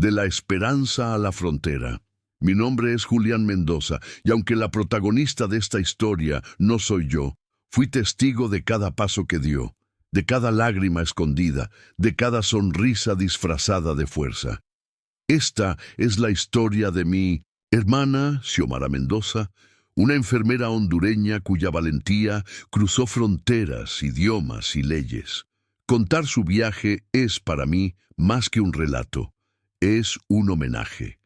De la esperanza a la frontera. Mi nombre es Julián Mendoza, y aunque la protagonista de esta historia no soy yo, fui testigo de cada paso que dio, de cada lágrima escondida, de cada sonrisa disfrazada de fuerza. Esta es la historia de mi hermana, Xiomara Mendoza, una enfermera hondureña cuya valentía cruzó fronteras, idiomas y leyes. Contar su viaje es para mí más que un relato, es un homenaje.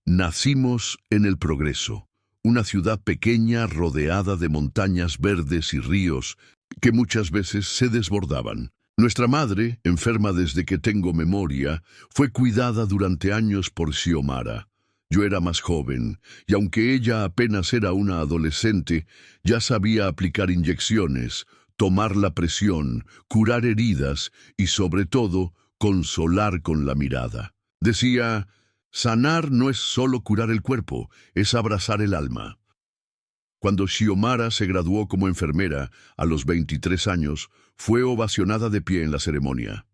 Nacimos en El Progreso, una ciudad pequeña rodeada de montañas verdes y ríos que muchas veces se desbordaban. Nuestra madre, enferma desde que tengo memoria, fue cuidada durante años por Xiomara. Yo era más joven, y aunque ella apenas era una adolescente, ya sabía aplicar inyecciones, tomar la presión, curar heridas y, sobre todo, consolar con la mirada. Decía: sanar no es solo curar el cuerpo, es abrazar el alma. Cuando Xiomara se graduó como enfermera, a los 23 años, fue ovacionada de pie en la ceremonia.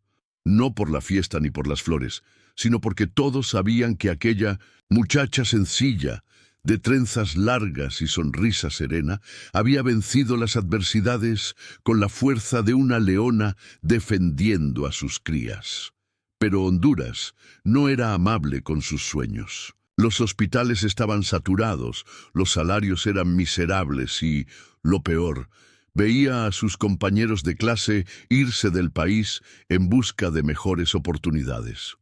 No por la fiesta ni por las flores, sino porque todos sabían que aquella muchacha sencilla, de trenzas largas y sonrisa serena, había vencido las adversidades con la fuerza de una leona defendiendo a sus crías. Pero Honduras no era amable con sus sueños. Los hospitales estaban saturados, los salarios eran miserables y, lo peor, veía a sus compañeros de clase irse del país en busca de mejores oportunidades.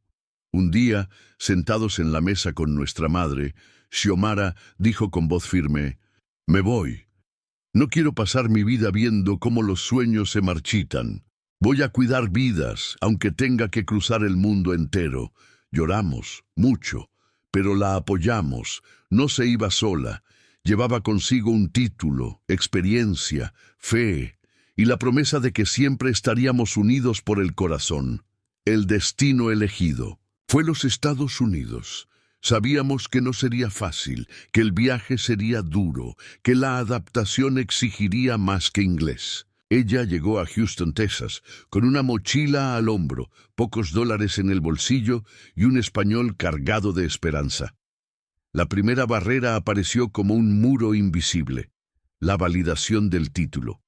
Un día, sentados en la mesa con nuestra madre, Xiomara dijo con voz firme: «Me voy. No quiero pasar mi vida viendo cómo los sueños se marchitan. Voy a cuidar vidas, aunque tenga que cruzar el mundo entero». Lloramos, mucho, pero la apoyamos. No se iba sola. Llevaba consigo un título, experiencia, fe y la promesa de que siempre estaríamos unidos por el corazón. El destino elegido fue los Estados Unidos. Sabíamos que no sería fácil, que el viaje sería duro, que la adaptación exigiría más que inglés. Ella llegó a Houston, Texas, con una mochila al hombro, pocos dólares en el bolsillo y un español cargado de esperanza. La primera barrera apareció como un muro invisible: la validación del título.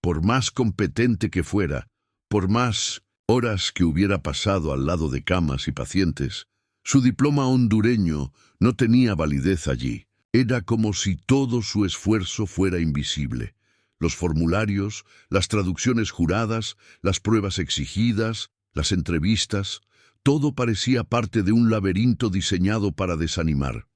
Por más competente que fuera, por más horas que hubiera pasado al lado de camas y pacientes, su diploma hondureño no tenía validez allí. Era como si todo su esfuerzo fuera invisible. Los formularios, las traducciones juradas, las pruebas exigidas, las entrevistas, todo parecía parte de un laberinto diseñado para desanimar.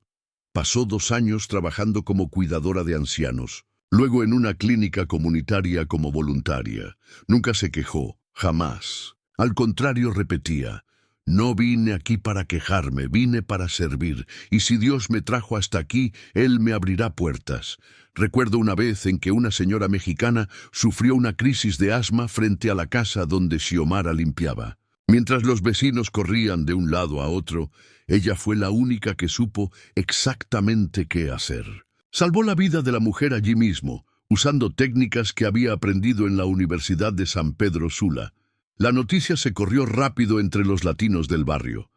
Pasó 2 años trabajando como cuidadora de ancianos, luego en una clínica comunitaria como voluntaria. Nunca se quejó, jamás. Al contrario, repetía: «No vine aquí para quejarme, vine para servir, y si Dios me trajo hasta aquí, Él me abrirá puertas». Recuerdo una vez en que una señora mexicana sufrió una crisis de asma frente a la casa donde Xiomara limpiaba. Mientras los vecinos corrían de un lado a otro, ella fue la única que supo exactamente qué hacer. Salvó la vida de la mujer allí mismo, usando técnicas que había aprendido en la Universidad de San Pedro Sula. La noticia se corrió rápido entre los latinos del barrio.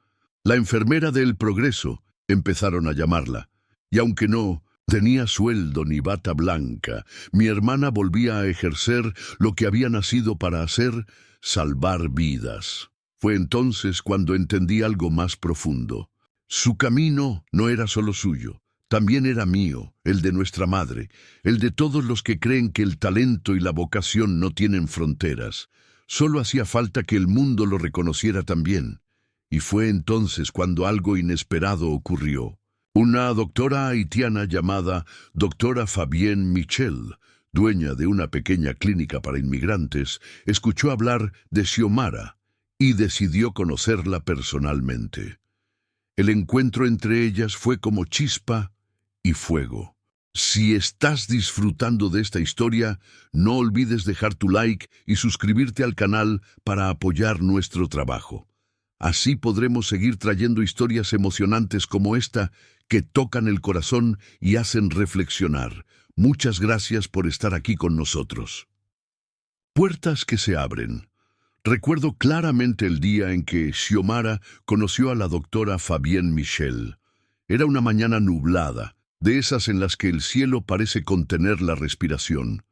La enfermera de El Progreso, empezaron a llamarla. Y aunque no tenía sueldo ni bata blanca, mi hermana volvía a ejercer lo que había nacido para hacer: salvar vidas. Fue entonces cuando entendí algo más profundo. Su camino no era solo suyo, también era mío, el de nuestra madre, el de todos los que creen que el talento y la vocación no tienen fronteras. Solo hacía falta que el mundo lo reconociera también. Y fue entonces cuando algo inesperado ocurrió. Una doctora haitiana llamada doctora Fabienne Michel, dueña de una pequeña clínica para inmigrantes, escuchó hablar de Xiomara y decidió conocerla personalmente. El encuentro entre ellas fue como chispa y fuego. Si estás disfrutando de esta historia, no olvides dejar tu like y suscribirte al canal para apoyar nuestro trabajo. Así podremos seguir trayendo historias emocionantes como esta, que tocan el corazón y hacen reflexionar. Muchas gracias por estar aquí con nosotros. Puertas que se abren. Recuerdo claramente el día en que Xiomara conoció a la doctora Fabienne Michel. Era una mañana nublada, de esas en las que el cielo parece contener la respiración.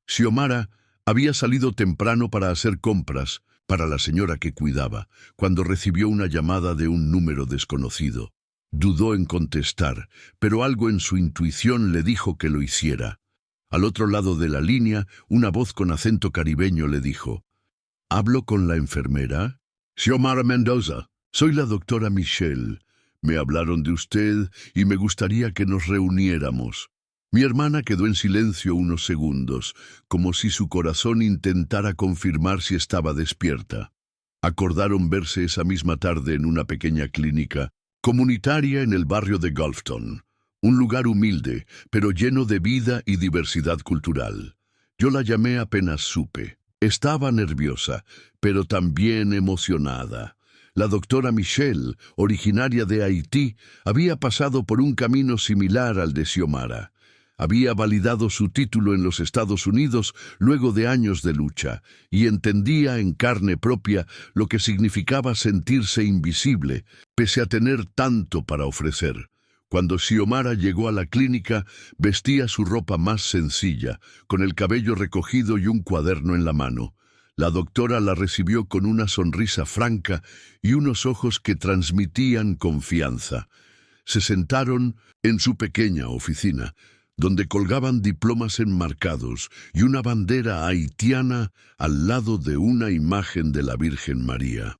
Xiomara había salido temprano para hacer compras para la señora que cuidaba, cuando recibió una llamada de un número desconocido. Dudó en contestar, pero algo en su intuición le dijo que lo hiciera. Al otro lado de la línea, una voz con acento caribeño le dijo: ¿Hablo con la enfermera? Xiomara Mendoza, soy la doctora Michel. Me hablaron de usted y me gustaría que nos reuniéramos. Mi hermana quedó en silencio unos segundos, como si su corazón intentara confirmar si estaba despierta. Acordaron verse esa misma tarde en una pequeña clínica comunitaria en el barrio de Gulfton, un lugar humilde, pero lleno de vida y diversidad cultural. Yo la llamé apenas supe. Estaba nerviosa, pero también emocionada. La doctora Michel, originaria de Haití, había pasado por un camino similar al de Xiomara. Había validado su título en los Estados Unidos luego de años de lucha y entendía en carne propia lo que significaba sentirse invisible, pese a tener tanto para ofrecer. Cuando Xiomara llegó a la clínica, vestía su ropa más sencilla, con el cabello recogido y un cuaderno en la mano. La doctora la recibió con una sonrisa franca y unos ojos que transmitían confianza. Se sentaron en su pequeña oficina, donde colgaban diplomas enmarcados y una bandera haitiana al lado de una imagen de la Virgen María.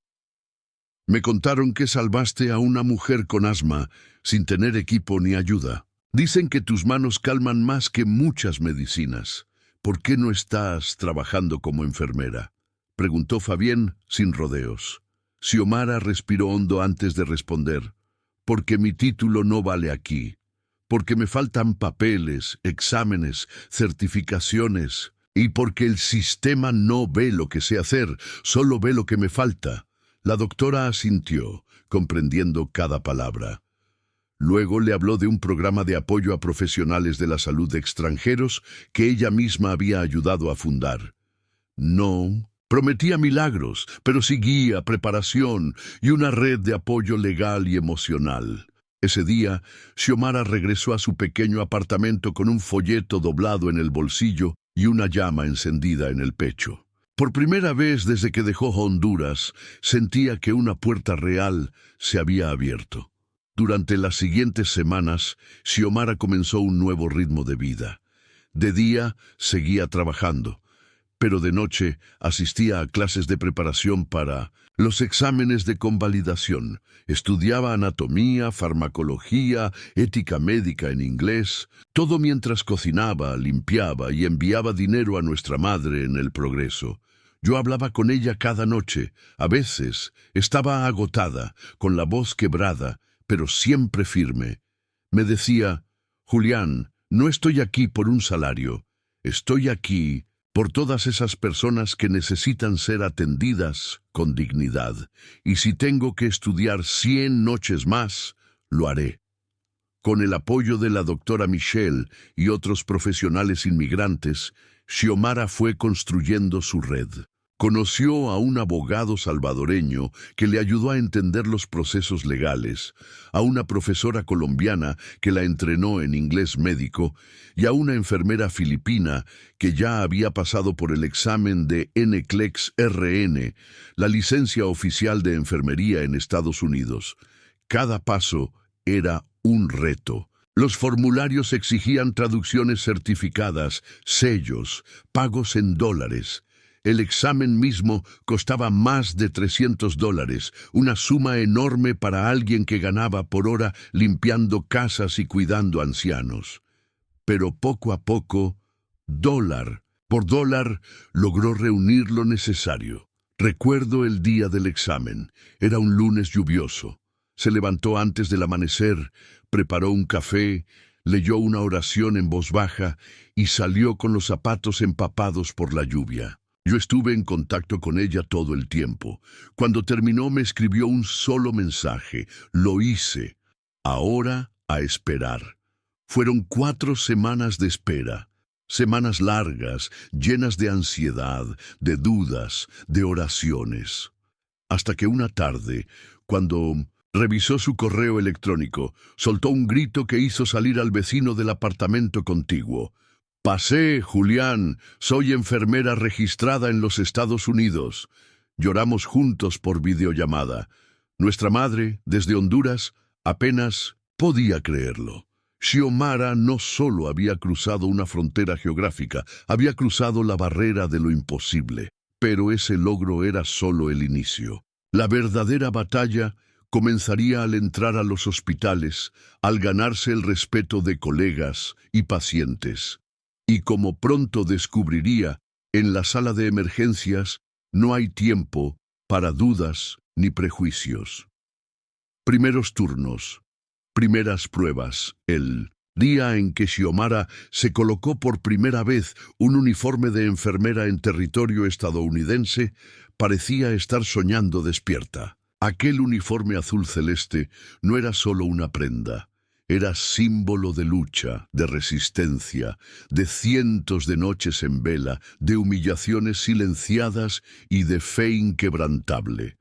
Me contaron que salvaste a una mujer con asma sin tener equipo ni ayuda. Dicen que tus manos calman más que muchas medicinas. ¿Por qué no estás trabajando como enfermera?, preguntó Fabienne sin rodeos. Xiomara respiró hondo antes de responder. Porque mi título no vale aquí. Porque me faltan papeles, exámenes, certificaciones. Y porque el sistema no ve lo que sé hacer, solo ve lo que me falta. La doctora asintió, comprendiendo cada palabra. Luego le habló de un programa de apoyo a profesionales de la salud extranjeros que ella misma había ayudado a fundar. No prometía milagros, pero sí guía, preparación y una red de apoyo legal y emocional. Ese día, Xiomara regresó a su pequeño apartamento con un folleto doblado en el bolsillo y una llama encendida en el pecho. Por primera vez desde que dejó Honduras, sentía que una puerta real se había abierto. Durante las siguientes semanas, Xiomara comenzó un nuevo ritmo de vida. De día, seguía trabajando, pero de noche asistía a clases de preparación para los exámenes de convalidación. Estudiaba anatomía, farmacología, ética médica en inglés, todo mientras cocinaba, limpiaba y enviaba dinero a nuestra madre en el Progreso. Yo hablaba con ella cada noche. A veces estaba agotada, con la voz quebrada, pero siempre firme. Me decía: Julián, no estoy aquí por un salario. Estoy aquí por todas esas personas que necesitan ser atendidas con dignidad. Y si tengo que estudiar 100 noches más, lo haré. Con el apoyo de la doctora Michel y otros profesionales inmigrantes, Xiomara fue construyendo su red. Conoció a un abogado salvadoreño que le ayudó a entender los procesos legales, a una profesora colombiana que la entrenó en inglés médico y a una enfermera filipina que ya había pasado por el examen de NCLEX-RN, la licencia oficial de enfermería en Estados Unidos. Cada paso era un reto. Los formularios exigían traducciones certificadas, sellos, pagos en dólares. El examen mismo costaba más de $300, una suma enorme para alguien que ganaba por hora limpiando casas y cuidando ancianos. Pero poco a poco, dólar por dólar, logró reunir lo necesario. Recuerdo el día del examen. Era un lunes lluvioso. Se levantó antes del amanecer, preparó un café, leyó una oración en voz baja y salió con los zapatos empapados por la lluvia. Yo estuve en contacto con ella todo el tiempo. Cuando terminó me escribió un solo mensaje: lo hice. Ahora a esperar. Fueron 4 semanas de espera. Semanas largas, llenas de ansiedad, de dudas, de oraciones. Hasta que una tarde, cuando revisó su correo electrónico, soltó un grito que hizo salir al vecino del apartamento contiguo. «Pasé, Julián, soy enfermera registrada en los Estados Unidos». Lloramos juntos por videollamada. Nuestra madre, desde Honduras, apenas podía creerlo. Xiomara no solo había cruzado una frontera geográfica, había cruzado la barrera de lo imposible. Pero ese logro era solo el inicio. La verdadera batalla comenzaría al entrar a los hospitales, al ganarse el respeto de colegas y pacientes. Y como pronto descubriría, en la sala de emergencias no hay tiempo para dudas ni prejuicios. Primeros turnos, primeras pruebas. El día en que Xiomara se colocó por primera vez un uniforme de enfermera en territorio estadounidense, parecía estar soñando despierta. Aquel uniforme azul celeste no era solo una prenda. Era símbolo de lucha, de resistencia, de cientos de noches en vela, de humillaciones silenciadas y de fe inquebrantable.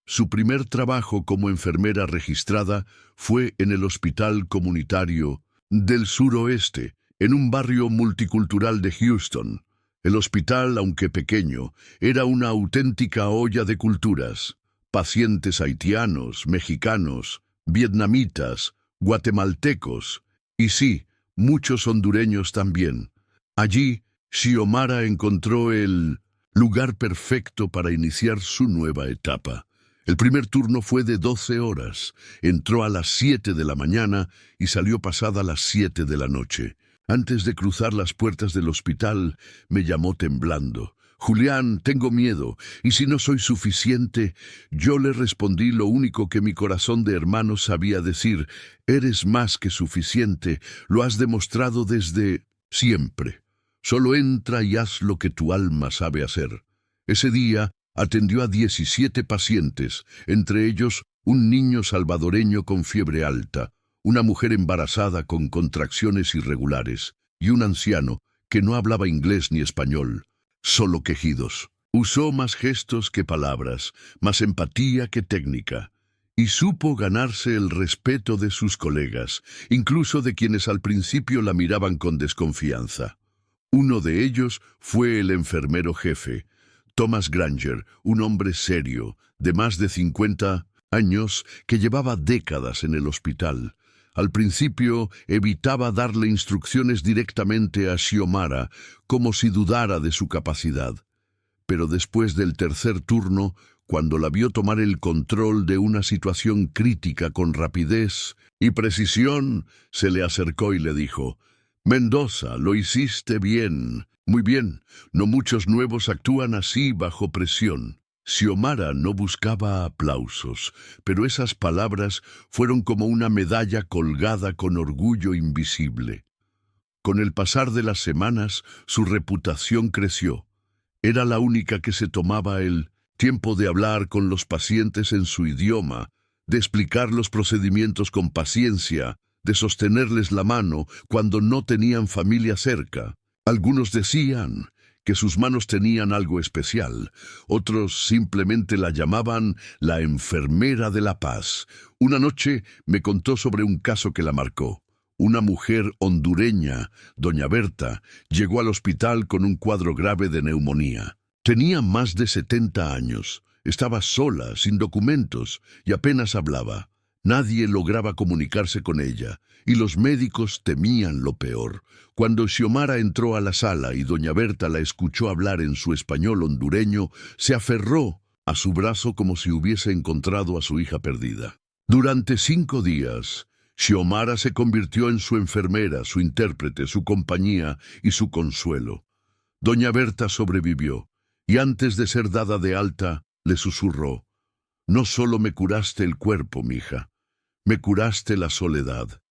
Su primer trabajo como enfermera registrada fue en el Hospital Comunitario del Suroeste, en un barrio multicultural de Houston. El hospital, aunque pequeño, era una auténtica olla de culturas. Pacientes haitianos, mexicanos, vietnamitas, guatemaltecos y sí, muchos hondureños también. Allí, Xiomara encontró el lugar perfecto para iniciar su nueva etapa. El primer turno fue de 12 horas. Entró a las 7 de la mañana y salió pasada las 7 de la noche. Antes de cruzar las puertas del hospital, me llamó temblando. «Julián, tengo miedo, y si no soy suficiente». Yo le respondí lo único que mi corazón de hermano sabía decir: «Eres más que suficiente, lo has demostrado desde siempre. Solo entra y haz lo que tu alma sabe hacer». Ese día atendió a 17 pacientes, entre ellos un niño salvadoreño con fiebre alta, una mujer embarazada con contracciones irregulares y un anciano que no hablaba inglés ni español. Solo quejidos. Usó más gestos que palabras, más empatía que técnica, y supo ganarse el respeto de sus colegas, incluso de quienes al principio la miraban con desconfianza. Uno de ellos fue el enfermero jefe, Thomas Granger, un hombre serio, de más de 50 años, que llevaba décadas en el hospital. Al principio evitaba darle instrucciones directamente a Xiomara, como si dudara de su capacidad. Pero después del tercer turno, cuando la vio tomar el control de una situación crítica con rapidez y precisión, se le acercó y le dijo: «Mendoza, lo hiciste bien, muy bien. No muchos nuevos actúan así bajo presión». Xiomara no buscaba aplausos, pero esas palabras fueron como una medalla colgada con orgullo invisible. Con el pasar de las semanas, su reputación creció. Era la única que se tomaba el tiempo de hablar con los pacientes en su idioma, de explicar los procedimientos con paciencia, de sostenerles la mano cuando no tenían familia cerca. Algunos decían que sus manos tenían algo especial. Otros simplemente la llamaban la enfermera de la paz. Una noche me contó sobre un caso que la marcó. Una mujer hondureña, doña Berta, llegó al hospital con un cuadro grave de neumonía. Tenía más de 70 años, estaba sola, sin documentos, y apenas hablaba. Nadie lograba comunicarse con ella, y los médicos temían lo peor. Cuando Xiomara entró a la sala y doña Berta la escuchó hablar en su español hondureño, se aferró a su brazo como si hubiese encontrado a su hija perdida. Durante 5 días, Xiomara se convirtió en su enfermera, su intérprete, su compañía y su consuelo. Doña Berta sobrevivió, y antes de ser dada de alta, le susurró: «No solo me curaste el cuerpo, mija, me curaste la soledad».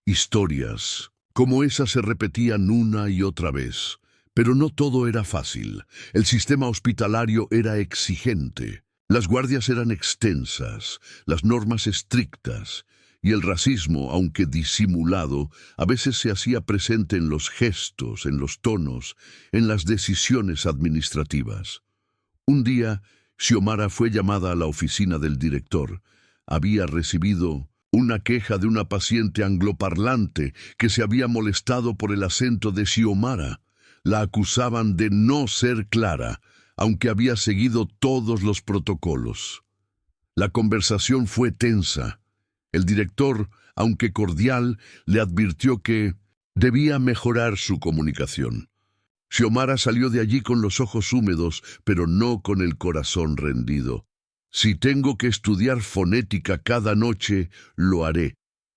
Historias como esas se repetían una y otra vez, pero no todo era fácil. El sistema hospitalario era exigente, las guardias eran extensas, las normas estrictas, Y el racismo, aunque disimulado, a veces se hacía presente en los gestos, en los tonos, en las decisiones administrativas. Un día, Xiomara fue llamada a la oficina del director. Había recibido una queja de una paciente angloparlante que se había molestado por el acento de Xiomara. La acusaban de no ser clara, aunque había seguido todos los protocolos. La conversación fue tensa. El director, aunque cordial, le advirtió que debía mejorar su comunicación. Xiomara salió de allí con los ojos húmedos, pero no con el corazón rendido. Si tengo que estudiar fonética cada noche, lo haré.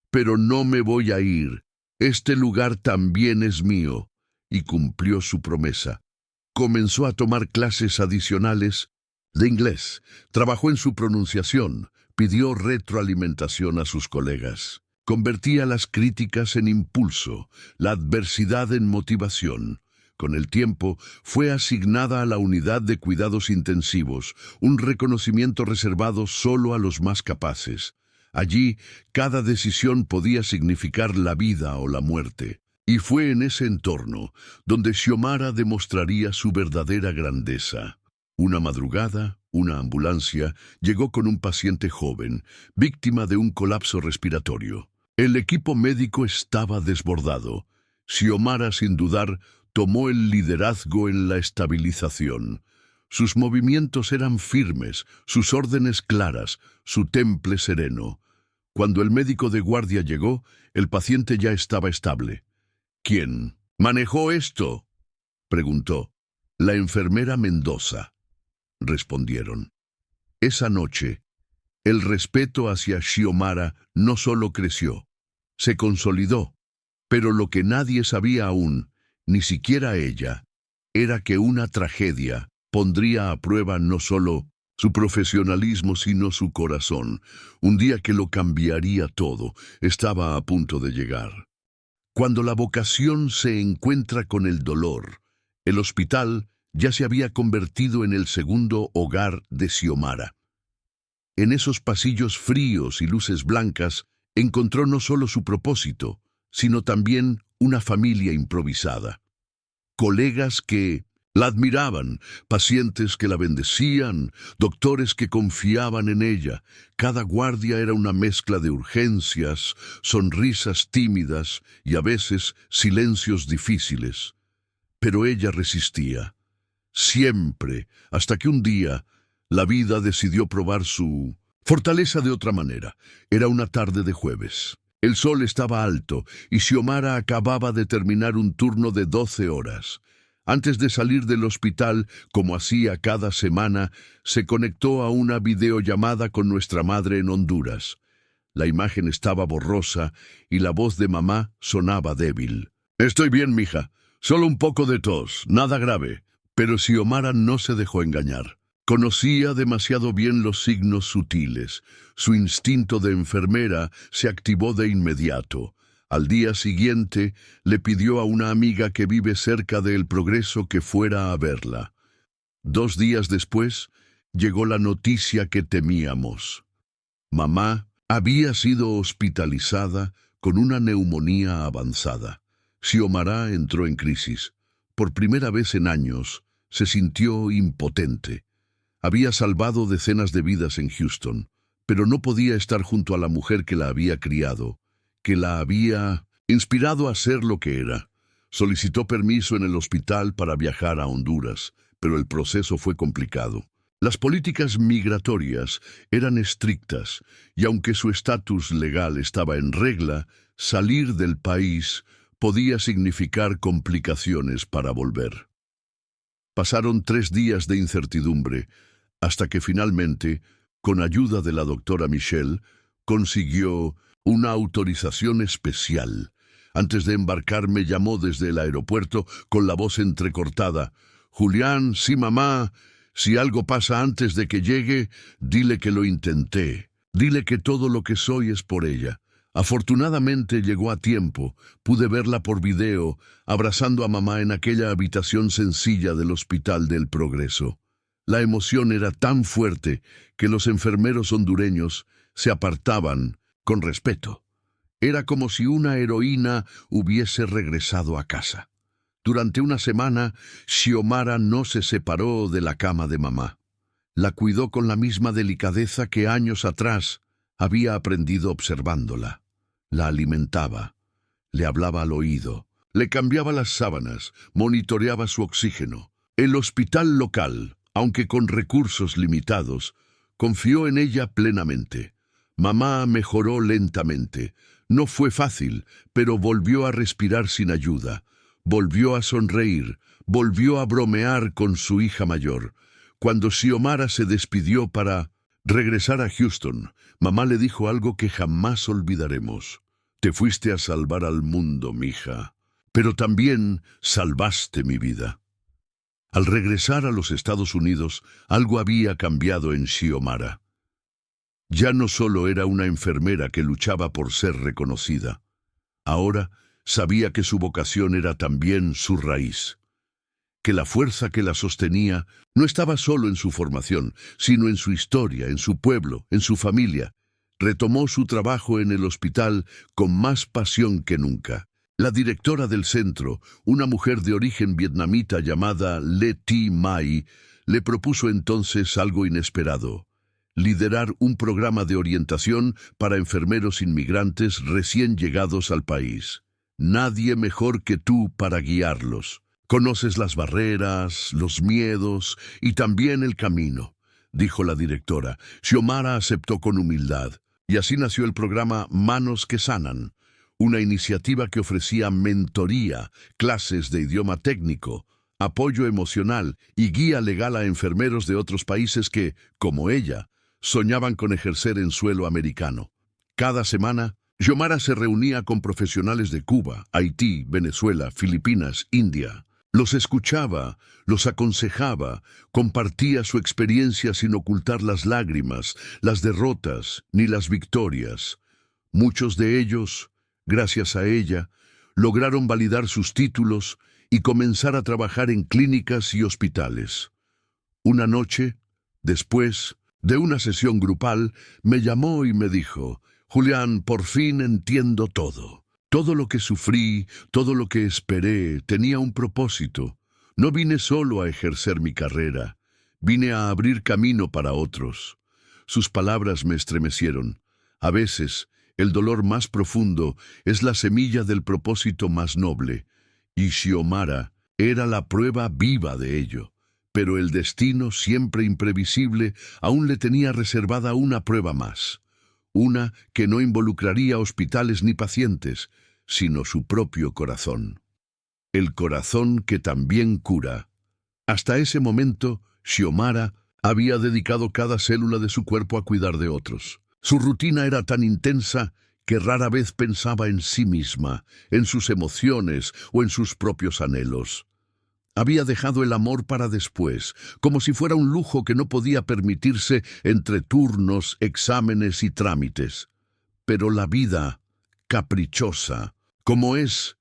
Pero no me voy a ir. Este lugar también es mío. Y cumplió su promesa. Comenzó a tomar clases adicionales de inglés. Trabajó en su pronunciación. Pidió retroalimentación a sus colegas. Convertía las críticas en impulso, la adversidad en motivación. Con el tiempo, fue asignada a la unidad de cuidados intensivos, un reconocimiento reservado solo a los más capaces. Allí, cada decisión podía significar la vida o la muerte. Y fue en ese entorno donde Xiomara demostraría su verdadera grandeza. Una madrugada, una ambulancia llegó con un paciente joven, víctima de un colapso respiratorio. El equipo médico estaba desbordado. Xiomara, sin dudar, tomó el liderazgo en la estabilización. Sus movimientos eran firmes, sus órdenes claras, su temple sereno. Cuando el médico de guardia llegó, el paciente ya estaba estable. ¿Quién manejó esto?, preguntó. La enfermera Mendoza, respondieron. Esa noche, el respeto hacia Xiomara no solo creció, se consolidó, pero lo que nadie sabía aún, ni siquiera ella, era que una tragedia pondría a prueba no solo su profesionalismo, sino su corazón. Un día que lo cambiaría todo, estaba a punto de llegar. Cuando la vocación se encuentra con el dolor, el hospital ya se había convertido en el segundo hogar de Xiomara. En esos pasillos fríos y luces blancas, encontró no solo su propósito, sino también una familia improvisada. Colegas que la admiraban, pacientes que la bendecían, doctores que confiaban en ella. Cada guardia era una mezcla de urgencias, sonrisas tímidas y a veces silencios difíciles. Pero ella resistía, siempre, hasta que un día la vida decidió probar su fortaleza de otra manera. Era una tarde de jueves. El sol estaba alto y Xiomara acababa de terminar un turno de 12 horas. Antes de salir del hospital, como hacía cada semana, se conectó a una videollamada con nuestra madre en Honduras. La imagen estaba borrosa y la voz de mamá sonaba débil. «Estoy bien, mija. Solo un poco de tos, nada grave». Pero Xiomara no se dejó engañar. Conocía demasiado bien los signos sutiles. Su instinto de enfermera se activó de inmediato. Al día siguiente, le pidió a una amiga que vive cerca de El Progreso que fuera a verla. 2 días después, llegó la noticia que temíamos. Mamá había sido hospitalizada con una neumonía avanzada. Xiomara entró en crisis. Por primera vez en años, se sintió impotente. Había salvado decenas de vidas en Houston, pero no podía estar junto a la mujer que la había criado, que la había inspirado a ser lo que era. Solicitó permiso en el hospital para viajar a Honduras, pero el proceso fue complicado. Las políticas migratorias eran estrictas, y aunque su estatus legal estaba en regla, salir del país podía significar complicaciones para volver. Pasaron 3 días de incertidumbre, hasta que finalmente, con ayuda de la doctora Michelle, consiguió una autorización especial. Antes de embarcar me llamó desde el aeropuerto con la voz entrecortada. «Julián, sí, mamá, si algo pasa antes de que llegue, dile que lo intenté. Dile que todo lo que soy es por ella». Afortunadamente llegó a tiempo. Pude verla por video, abrazando a mamá en aquella habitación sencilla del Hospital del Progreso. La emoción era tan fuerte que los enfermeros hondureños se apartaban, con respeto. Era como si una heroína hubiese regresado a casa. Durante una semana, Xiomara no se separó de la cama de mamá. La cuidó con la misma delicadeza que años atrás había aprendido observándola. La alimentaba, le hablaba al oído, le cambiaba las sábanas, monitoreaba su oxígeno. El hospital local, aunque con recursos limitados, confió en ella plenamente. Mamá mejoró lentamente. No fue fácil, pero volvió a respirar sin ayuda. Volvió a sonreír, volvió a bromear con su hija mayor. Cuando Xiomara se despidió para regresar a Houston, mamá le dijo algo que jamás olvidaremos. Te fuiste a salvar al mundo, mija, pero también salvaste mi vida. Al regresar a los Estados Unidos, algo había cambiado en Xiomara. Ya no solo era una enfermera que luchaba por ser reconocida. Ahora sabía que su vocación era también su raíz, que la fuerza que la sostenía no estaba solo en su formación, sino en su historia, en su pueblo, en su familia. Retomó su trabajo en el hospital con más pasión que nunca. La directora del centro, una mujer de origen vietnamita llamada Le Thi Mai, le propuso entonces algo inesperado: liderar un programa de orientación para enfermeros inmigrantes recién llegados al país. Nadie mejor que tú para guiarlos. Conoces las barreras, los miedos y también el camino, dijo la directora. Xiomara aceptó con humildad, y así nació el programa Manos que Sanan, una iniciativa que ofrecía mentoría, clases de idioma técnico, apoyo emocional y guía legal a enfermeros de otros países que, como ella, soñaban con ejercer en suelo americano. Cada semana, Xiomara se reunía con profesionales de Cuba, Haití, Venezuela, Filipinas, India. Los escuchaba, los aconsejaba, compartía su experiencia sin ocultar las lágrimas, las derrotas ni las victorias. Muchos de ellos, gracias a ella, lograron validar sus títulos y comenzar a trabajar en clínicas y hospitales. Una noche, después de una sesión grupal, me llamó y me dijo: Julián, por fin entiendo todo. Todo lo que sufrí, todo lo que esperé, tenía un propósito. No vine solo a ejercer mi carrera, vine a abrir camino para otros. Sus palabras me estremecieron. A veces, el dolor más profundo es la semilla del propósito más noble, y Xiomara era la prueba viva de ello. Pero el destino, siempre imprevisible, aún le tenía reservada una prueba más. Una que no involucraría hospitales ni pacientes, sino su propio corazón. El corazón que también cura. Hasta ese momento, Xiomara había dedicado cada célula de su cuerpo a cuidar de otros. Su rutina era tan intensa que rara vez pensaba en sí misma, en sus emociones o en sus propios anhelos. Había dejado el amor para después, como si fuera un lujo que no podía permitirse entre turnos, exámenes y trámites. Pero la vida, caprichosa, como es,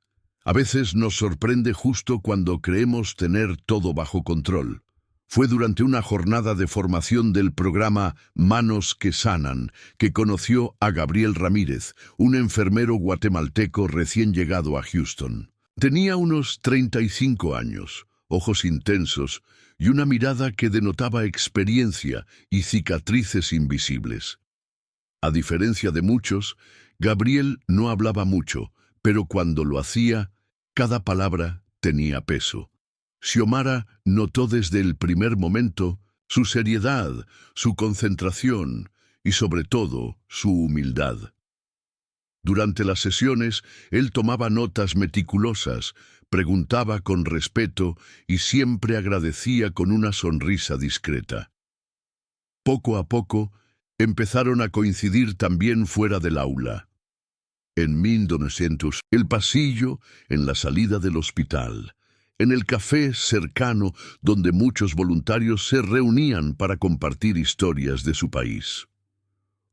a veces nos sorprende justo cuando creemos tener todo bajo control. Fue durante una jornada de formación del programa Manos que Sanan que conoció a Gabriel Ramírez, un enfermero guatemalteco recién llegado a Houston. Tenía unos 35 años, ojos intensos y una mirada que denotaba experiencia y cicatrices invisibles. A diferencia de muchos, Gabriel no hablaba mucho, pero cuando lo hacía, cada palabra tenía peso. Xiomara notó desde el primer momento su seriedad, su concentración y, sobre todo, su humildad. Durante las sesiones, él tomaba notas meticulosas, preguntaba con respeto y siempre agradecía con una sonrisa discreta. Poco a poco, empezaron a coincidir también fuera del aula. En 1900, el pasillo, en la salida del hospital, en el café cercano donde muchos voluntarios se reunían para compartir historias de su país.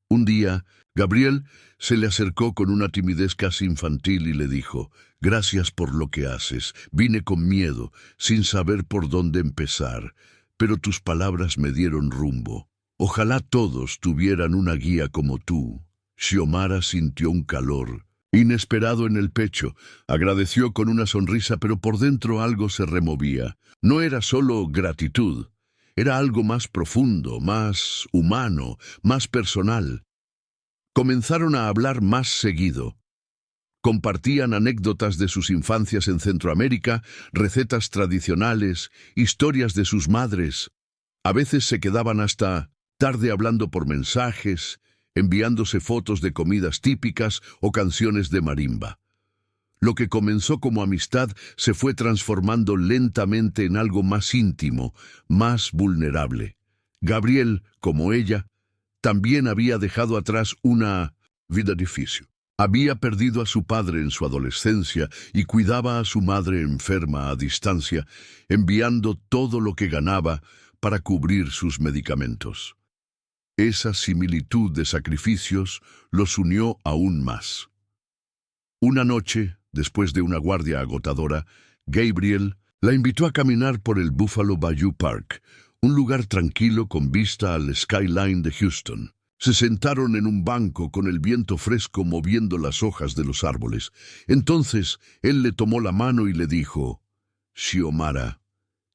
Un día, Gabriel se le acercó con una timidez casi infantil y le dijo: «Gracias por lo que haces. Vine con miedo, sin saber por dónde empezar, pero tus palabras me dieron rumbo. Ojalá todos tuvieran una guía como tú». Xiomara sintió un calor inesperado en el pecho. Agradeció con una sonrisa, pero por dentro algo se removía. No era solo gratitud, era algo más profundo, más humano, más personal. Comenzaron a hablar más seguido. Compartían anécdotas de sus infancias en Centroamérica, recetas tradicionales, historias de sus madres. A veces se quedaban hasta tarde hablando por mensajes, enviándose fotos de comidas típicas o canciones de marimba. Lo que comenzó como amistad se fue transformando lentamente en algo más íntimo, más vulnerable. Gabriel, como ella, también había dejado atrás una vida difícil. Había perdido a su padre en su adolescencia y cuidaba a su madre enferma a distancia, enviando todo lo que ganaba para cubrir sus medicamentos. Esa similitud de sacrificios los unió aún más. Una noche, después de una guardia agotadora, Gabriel la invitó a caminar por el Buffalo Bayou Park, un lugar tranquilo con vista al skyline de Houston. Se sentaron en un banco con el viento fresco moviendo las hojas de los árboles. Entonces él le tomó la mano y le dijo: «Xiomara,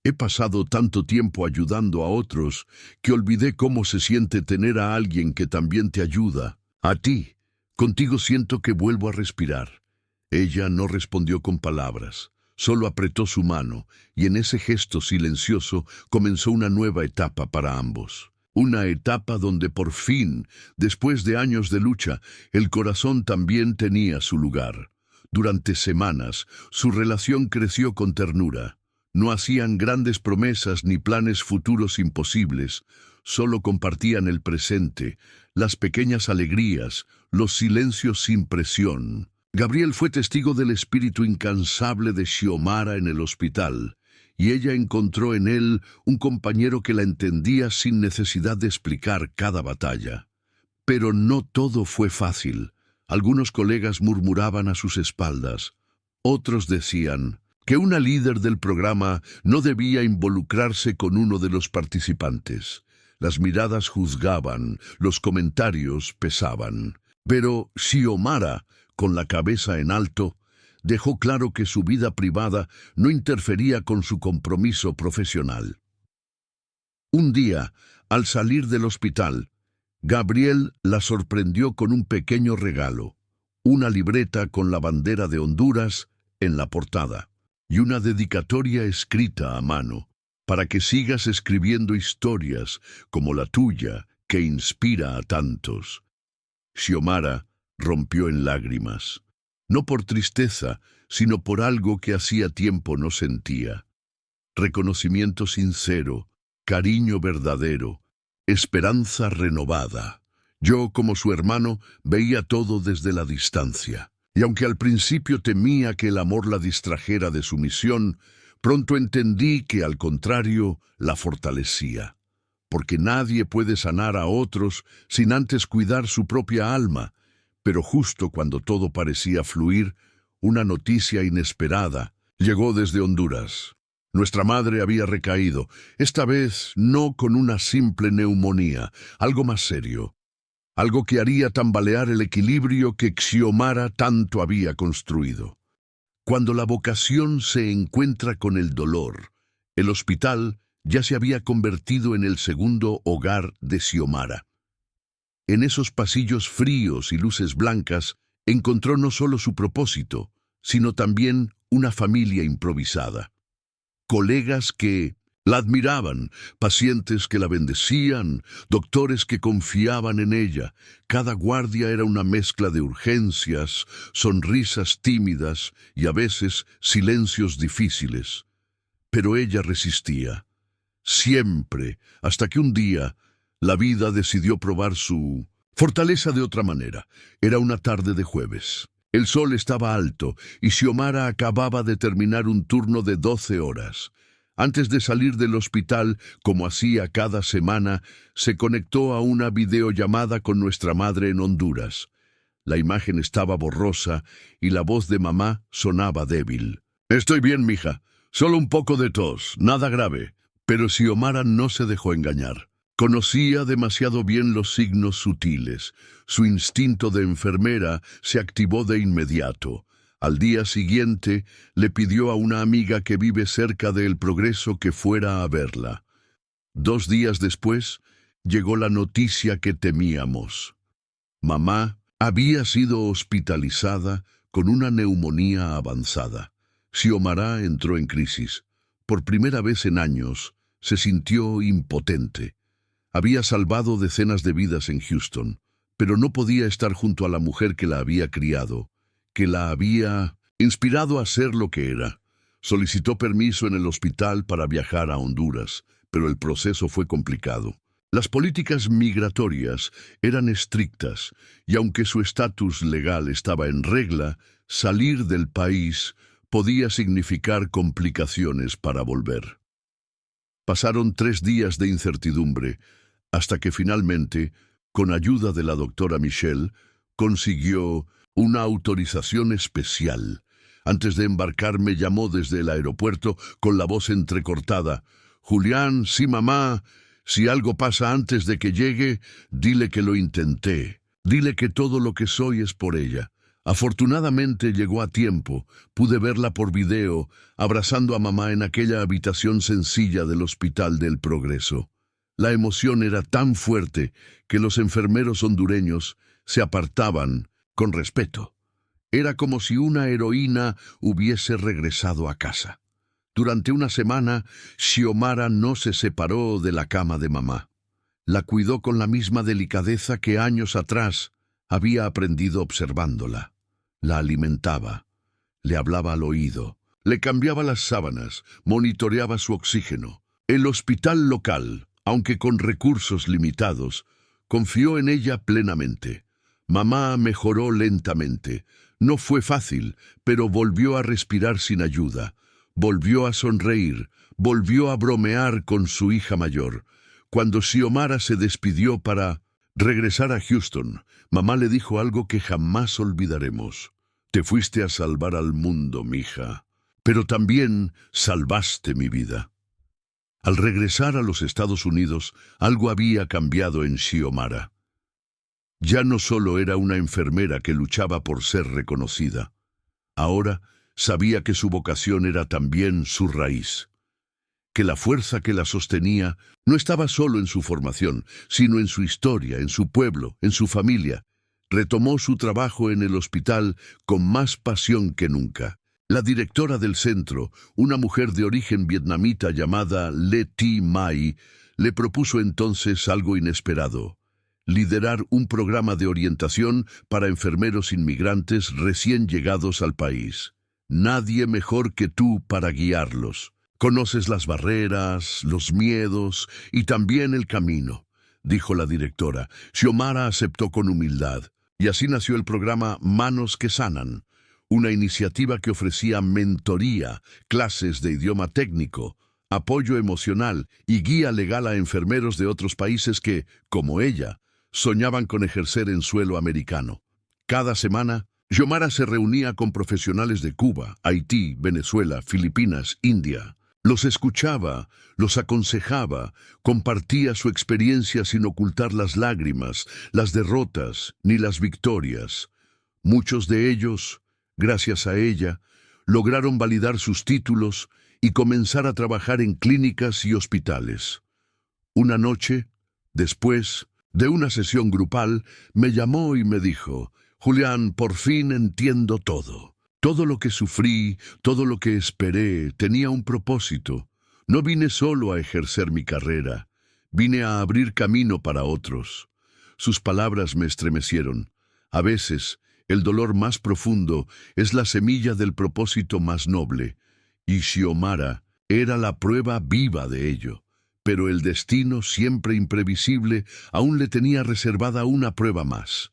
he pasado tanto tiempo ayudando a otros que olvidé cómo se siente tener a alguien que también te ayuda. A ti, contigo siento que vuelvo a respirar». Ella no respondió con palabras, solo apretó su mano, y en ese gesto silencioso comenzó una nueva etapa para ambos. Una etapa donde por fin, después de años de lucha, el corazón también tenía su lugar. Durante semanas, su relación creció con ternura. No hacían grandes promesas ni planes futuros imposibles, solo compartían el presente, las pequeñas alegrías, los silencios sin presión. Gabriel fue testigo del espíritu incansable de Xiomara en el hospital, y ella encontró en él un compañero que la entendía sin necesidad de explicar cada batalla. Pero no todo fue fácil. Algunos colegas murmuraban a sus espaldas. Otros decían que una líder del programa no debía involucrarse con uno de los participantes. Las miradas juzgaban, los comentarios pesaban. Pero Xiomara, con la cabeza en alto, dejó claro que su vida privada no interfería con su compromiso profesional. Un día, al salir del hospital, Gabriel la sorprendió con un pequeño regalo, una libreta con la bandera de Honduras en la portada, y una dedicatoria escrita a mano, para que sigas escribiendo historias como la tuya que inspira a tantos. Xiomara rompió en lágrimas. No por tristeza, sino por algo que hacía tiempo no sentía. Reconocimiento sincero, cariño verdadero, esperanza renovada. Yo, como su hermano, veía todo desde la distancia. Y aunque al principio temía que el amor la distrajera de su misión, pronto entendí que, al contrario, la fortalecía. Porque nadie puede sanar a otros sin antes cuidar su propia alma. Pero justo cuando todo parecía fluir, una noticia inesperada llegó desde Honduras. Nuestra madre había recaído, esta vez no con una simple neumonía, algo más serio. Algo que haría tambalear el equilibrio que Xiomara tanto había construido. Cuando la vocación se encuentra con el dolor, el hospital ya se había convertido en el segundo hogar de Xiomara. En esos pasillos fríos y luces blancas, encontró no solo su propósito, sino también una familia improvisada. Colegas que la admiraban, pacientes que la bendecían, doctores que confiaban en ella. Cada guardia era una mezcla de urgencias, sonrisas tímidas y a veces silencios difíciles. Pero ella resistía, siempre, hasta que un día la vida decidió probar su fortaleza de otra manera. Era una tarde de jueves. El sol estaba alto y Xiomara acababa de terminar un turno de 12 horas. Antes de salir del hospital, como hacía cada semana, se conectó a una videollamada con nuestra madre en Honduras. La imagen estaba borrosa y la voz de mamá sonaba débil. «Estoy bien, mija. Solo un poco de tos, nada grave». Pero Xiomara no se dejó engañar. Conocía demasiado bien los signos sutiles. Su instinto de enfermera se activó de inmediato. Al día siguiente, le pidió a una amiga que vive cerca de El Progreso que fuera a verla. 2 días después, llegó la noticia que temíamos. Mamá había sido hospitalizada con una neumonía avanzada. Xiomara entró en crisis. Por primera vez en años, se sintió impotente. Había salvado decenas de vidas en Houston, pero no podía estar junto a la mujer que la había criado, que la había inspirado a ser lo que era. Solicitó permiso en el hospital para viajar a Honduras, pero el proceso fue complicado. Las políticas migratorias eran estrictas, y aunque su estatus legal estaba en regla, salir del país podía significar complicaciones para volver. Pasaron 3 días de incertidumbre, hasta que finalmente, con ayuda de la doctora Michelle, consiguió una autorización especial. Antes de embarcar me llamó desde el aeropuerto con la voz entrecortada. «Julián, sí, mamá. Si algo pasa antes de que llegue, dile que lo intenté. Dile que todo lo que soy es por ella». Afortunadamente llegó a tiempo. Pude verla por video, abrazando a mamá en aquella habitación sencilla del Hospital del Progreso. La emoción era tan fuerte que los enfermeros hondureños se apartaban con respeto. Era como si una heroína hubiese regresado a casa. Durante una semana, Xiomara no se separó de la cama de mamá. La cuidó con la misma delicadeza que años atrás había aprendido observándola. La alimentaba, le hablaba al oído, le cambiaba las sábanas, monitoreaba su oxígeno. El hospital local, aunque con recursos limitados, confió en ella plenamente. Mamá mejoró lentamente. No fue fácil, pero volvió a respirar sin ayuda. Volvió a sonreír, volvió a bromear con su hija mayor. Cuando Xiomara se despidió para regresar a Houston, mamá le dijo algo que jamás olvidaremos. «Te fuiste a salvar al mundo, mija, pero también salvaste mi vida». Al regresar a los Estados Unidos, algo había cambiado en Xiomara. Ya no solo era una enfermera que luchaba por ser reconocida. Ahora sabía que su vocación era también su raíz, que la fuerza que la sostenía no estaba solo en su formación, sino en su historia, en su pueblo, en su familia. Retomó su trabajo en el hospital con más pasión que nunca. La directora del centro, una mujer de origen vietnamita llamada Le Thi Mai, le propuso entonces algo inesperado: liderar un programa de orientación para enfermeros inmigrantes recién llegados al país. Nadie mejor que tú para guiarlos. Conoces las barreras, los miedos y también el camino, dijo la directora. Xiomara aceptó con humildad, y así nació el programa Manos que Sanan, una iniciativa que ofrecía mentoría, clases de idioma técnico, apoyo emocional y guía legal a enfermeros de otros países que, como ella, soñaban con ejercer en suelo americano. Cada semana, Xiomara se reunía con profesionales de Cuba, Haití, Venezuela, Filipinas, India. Los escuchaba, los aconsejaba, compartía su experiencia sin ocultar las lágrimas, las derrotas ni las victorias. Muchos de ellos, gracias a ella, lograron validar sus títulos y comenzar a trabajar en clínicas y hospitales. Una noche, después de una sesión grupal, me llamó y me dijo: «Julián, por fin entiendo todo. Todo lo que sufrí, todo lo que esperé, tenía un propósito. No vine solo a ejercer mi carrera, vine a abrir camino para otros». Sus palabras me estremecieron. A veces, el dolor más profundo es la semilla del propósito más noble, y Xiomara era la prueba viva de ello. Pero el destino, siempre imprevisible, aún le tenía reservada una prueba más.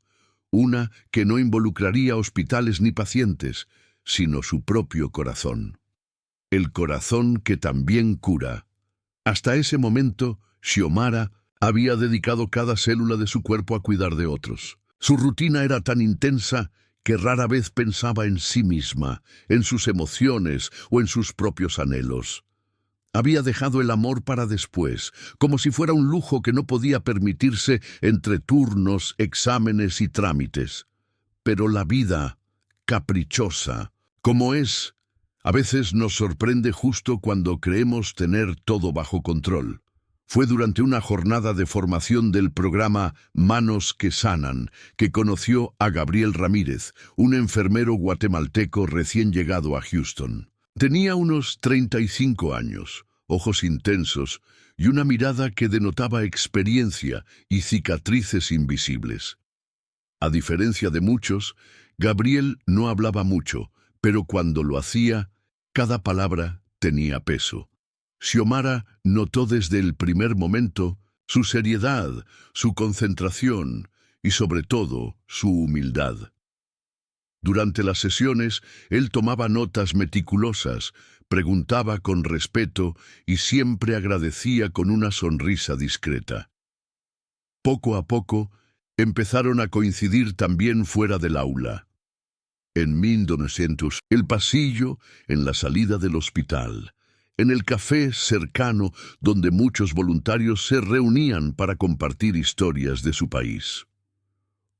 Una que no involucraría hospitales ni pacientes, sino su propio corazón. El corazón que también cura. Hasta ese momento, Xiomara había dedicado cada célula de su cuerpo a cuidar de otros. Su rutina era tan intensa que rara vez pensaba en sí misma, en sus emociones o en sus propios anhelos. Había dejado el amor para después, como si fuera un lujo que no podía permitirse entre turnos, exámenes y trámites. Pero la vida, caprichosa, como es, a veces nos sorprende justo cuando creemos tener todo bajo control. Fue durante una jornada de formación del programa Manos que Sanan que conoció a Gabriel Ramírez, un enfermero guatemalteco recién llegado a Houston. Tenía unos 35 años, ojos intensos y una mirada que denotaba experiencia y cicatrices invisibles. A diferencia de muchos, Gabriel no hablaba mucho, pero cuando lo hacía, cada palabra tenía peso. Xiomara notó desde el primer momento su seriedad, su concentración y, sobre todo, su humildad. Durante las sesiones, él tomaba notas meticulosas, preguntaba con respeto y siempre agradecía con una sonrisa discreta. Poco a poco, empezaron a coincidir también fuera del aula. En 1900, el pasillo, en la salida del hospital, en el café cercano donde muchos voluntarios se reunían para compartir historias de su país.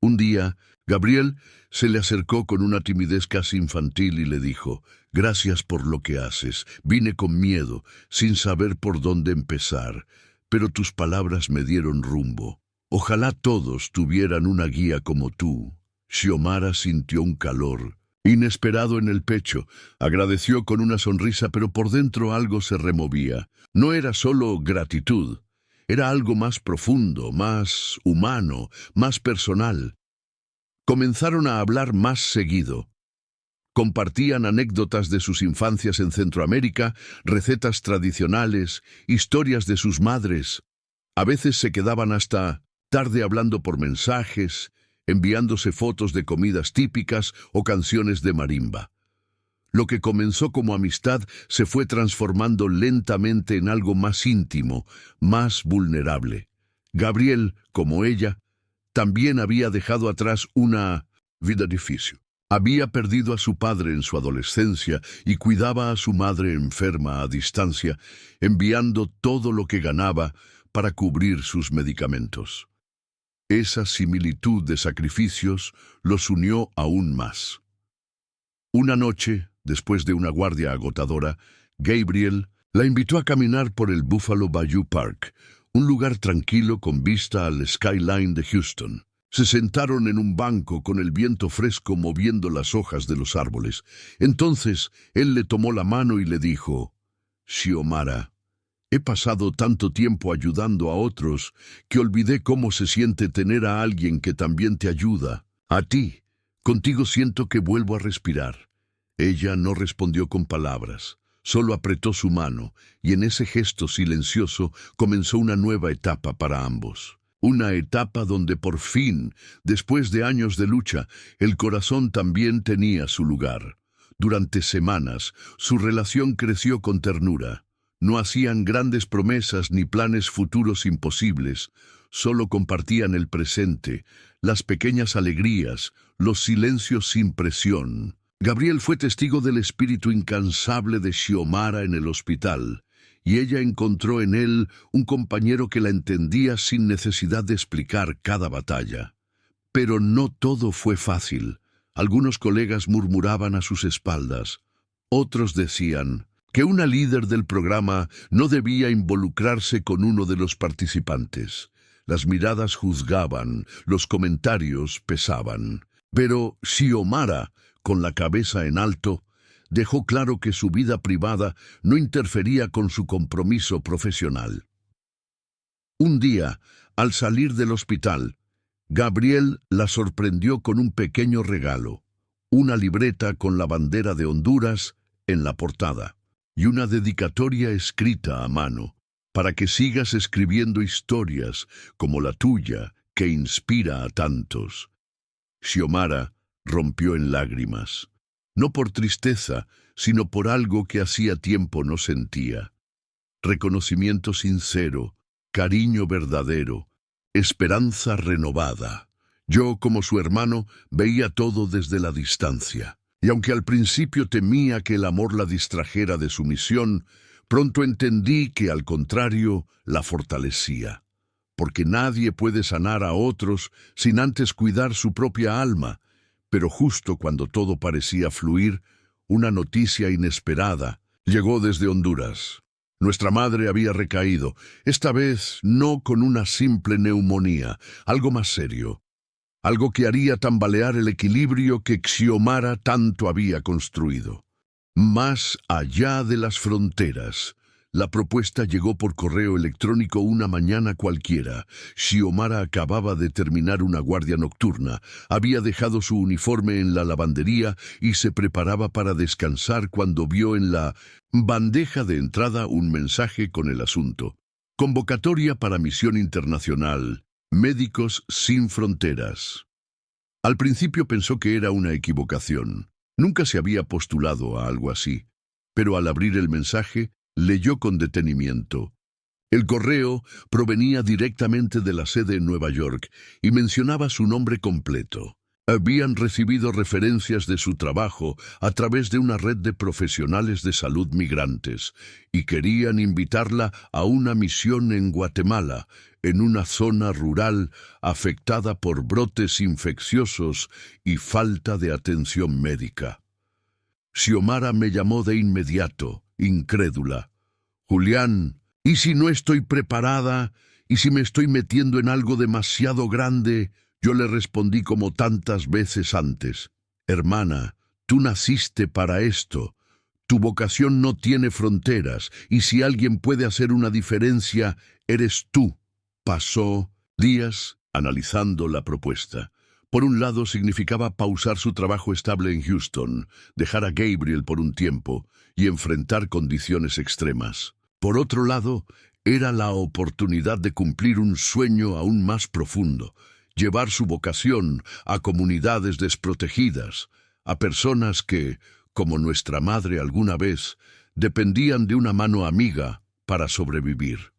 Un día, Gabriel se le acercó con una timidez casi infantil y le dijo: «Gracias por lo que haces. Vine con miedo, sin saber por dónde empezar, pero tus palabras me dieron rumbo. Ojalá todos tuvieran una guía como tú». Xiomara sintió un calor inesperado en el pecho, agradeció con una sonrisa, pero por dentro algo se removía. No era solo gratitud, era algo más profundo, más humano, más personal. Comenzaron a hablar más seguido. Compartían anécdotas de sus infancias en Centroamérica, recetas tradicionales, historias de sus madres. A veces se quedaban hasta tarde hablando por mensajes, enviándose fotos de comidas típicas o canciones de marimba. Lo que comenzó como amistad se fue transformando lentamente en algo más íntimo, más vulnerable. Gabriel, como ella, también había dejado atrás una vida difícil. Había perdido a su padre en su adolescencia y cuidaba a su madre enferma a distancia, enviando todo lo que ganaba para cubrir sus medicamentos. Esa similitud de sacrificios los unió aún más. Una noche, después de una guardia agotadora, Gabriel la invitó a caminar por el Buffalo Bayou Park, un lugar tranquilo con vista al skyline de Houston. Se sentaron en un banco con el viento fresco moviendo las hojas de los árboles. Entonces él le tomó la mano y le dijo: «Xiomara, he pasado tanto tiempo ayudando a otros que olvidé cómo se siente tener a alguien que también te ayuda. A ti, contigo siento que vuelvo a respirar». Ella no respondió con palabras, solo apretó su mano, y en ese gesto silencioso comenzó una nueva etapa para ambos. Una etapa donde por fin, después de años de lucha, el corazón también tenía su lugar. Durante semanas, su relación creció con ternura. No hacían grandes promesas ni planes futuros imposibles, solo compartían el presente, las pequeñas alegrías, los silencios sin presión. Gabriel fue testigo del espíritu incansable de Xiomara en el hospital, y ella encontró en él un compañero que la entendía sin necesidad de explicar cada batalla. Pero no todo fue fácil. Algunos colegas murmuraban a sus espaldas. Otros decían que una líder del programa no debía involucrarse con uno de los participantes. Las miradas juzgaban, los comentarios pesaban. Pero Xiomara, con la cabeza en alto, dejó claro que su vida privada no interfería con su compromiso profesional. Un día, al salir del hospital, Gabriel la sorprendió con un pequeño regalo, una libreta con la bandera de Honduras en la portada y una dedicatoria escrita a mano, para que sigas escribiendo historias como la tuya que inspira a tantos. Xiomara rompió en lágrimas, no por tristeza, sino por algo que hacía tiempo no sentía. Reconocimiento sincero, cariño verdadero, esperanza renovada. Yo, como su hermano, veía todo desde la distancia. Y aunque al principio temía que el amor la distrajera de su misión, Pronto entendí que, al contrario, la fortalecía, porque nadie puede sanar a otros sin antes cuidar su propia alma. Pero justo cuando todo parecía fluir, una noticia inesperada llegó desde Honduras. Nuestra madre había recaído, esta vez no con una simple neumonía, algo más serio, algo que haría tambalear el equilibrio que Xiomara tanto había construido. Más allá de las fronteras, la propuesta llegó por correo electrónico una mañana cualquiera. Xiomara acababa de terminar una guardia nocturna, había dejado su uniforme en la lavandería y se preparaba para descansar cuando vio en la bandeja de entrada un mensaje con el asunto: convocatoria para misión internacional, Médicos Sin Fronteras. Al principio pensó que era una equivocación. Nunca se había postulado a algo así, pero al abrir el mensaje, leyó con detenimiento. El correo provenía directamente de la sede en Nueva York y mencionaba su nombre completo. Habían recibido referencias de su trabajo a través de una red de profesionales de salud migrantes y querían invitarla a una misión en Guatemala, en una zona rural afectada por brotes infecciosos y falta de atención médica. Xiomara me llamó de inmediato, incrédula. Julián, ¿y si no estoy preparada? ¿Y si me estoy metiendo en algo demasiado grande? Yo le respondí como tantas veces antes: hermana, tú naciste para esto. Tu vocación no tiene fronteras, y si alguien puede hacer una diferencia, eres tú. Pasó días analizando la propuesta. Por un lado, significaba pausar su trabajo estable en Houston, dejar a Gabriel por un tiempo y enfrentar condiciones extremas. Por otro lado, era la oportunidad de cumplir un sueño aún más profundo: llevar su vocación a comunidades desprotegidas, a personas que, como nuestra madre alguna vez, dependían de una mano amiga para sobrevivir.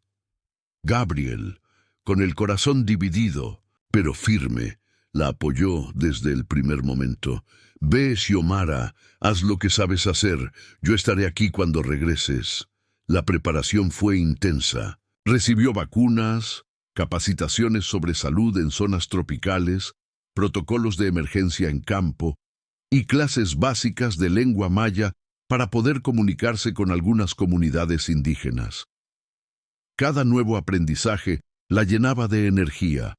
Gabriel, con el corazón dividido, pero firme, la apoyó desde el primer momento. Ve, Xiomara, haz lo que sabes hacer. Yo estaré aquí cuando regreses. La preparación fue intensa. Recibió vacunas, capacitaciones sobre salud en zonas tropicales, protocolos de emergencia en campo y clases básicas de lengua maya para poder comunicarse con algunas comunidades indígenas. Cada nuevo aprendizaje la llenaba de energía,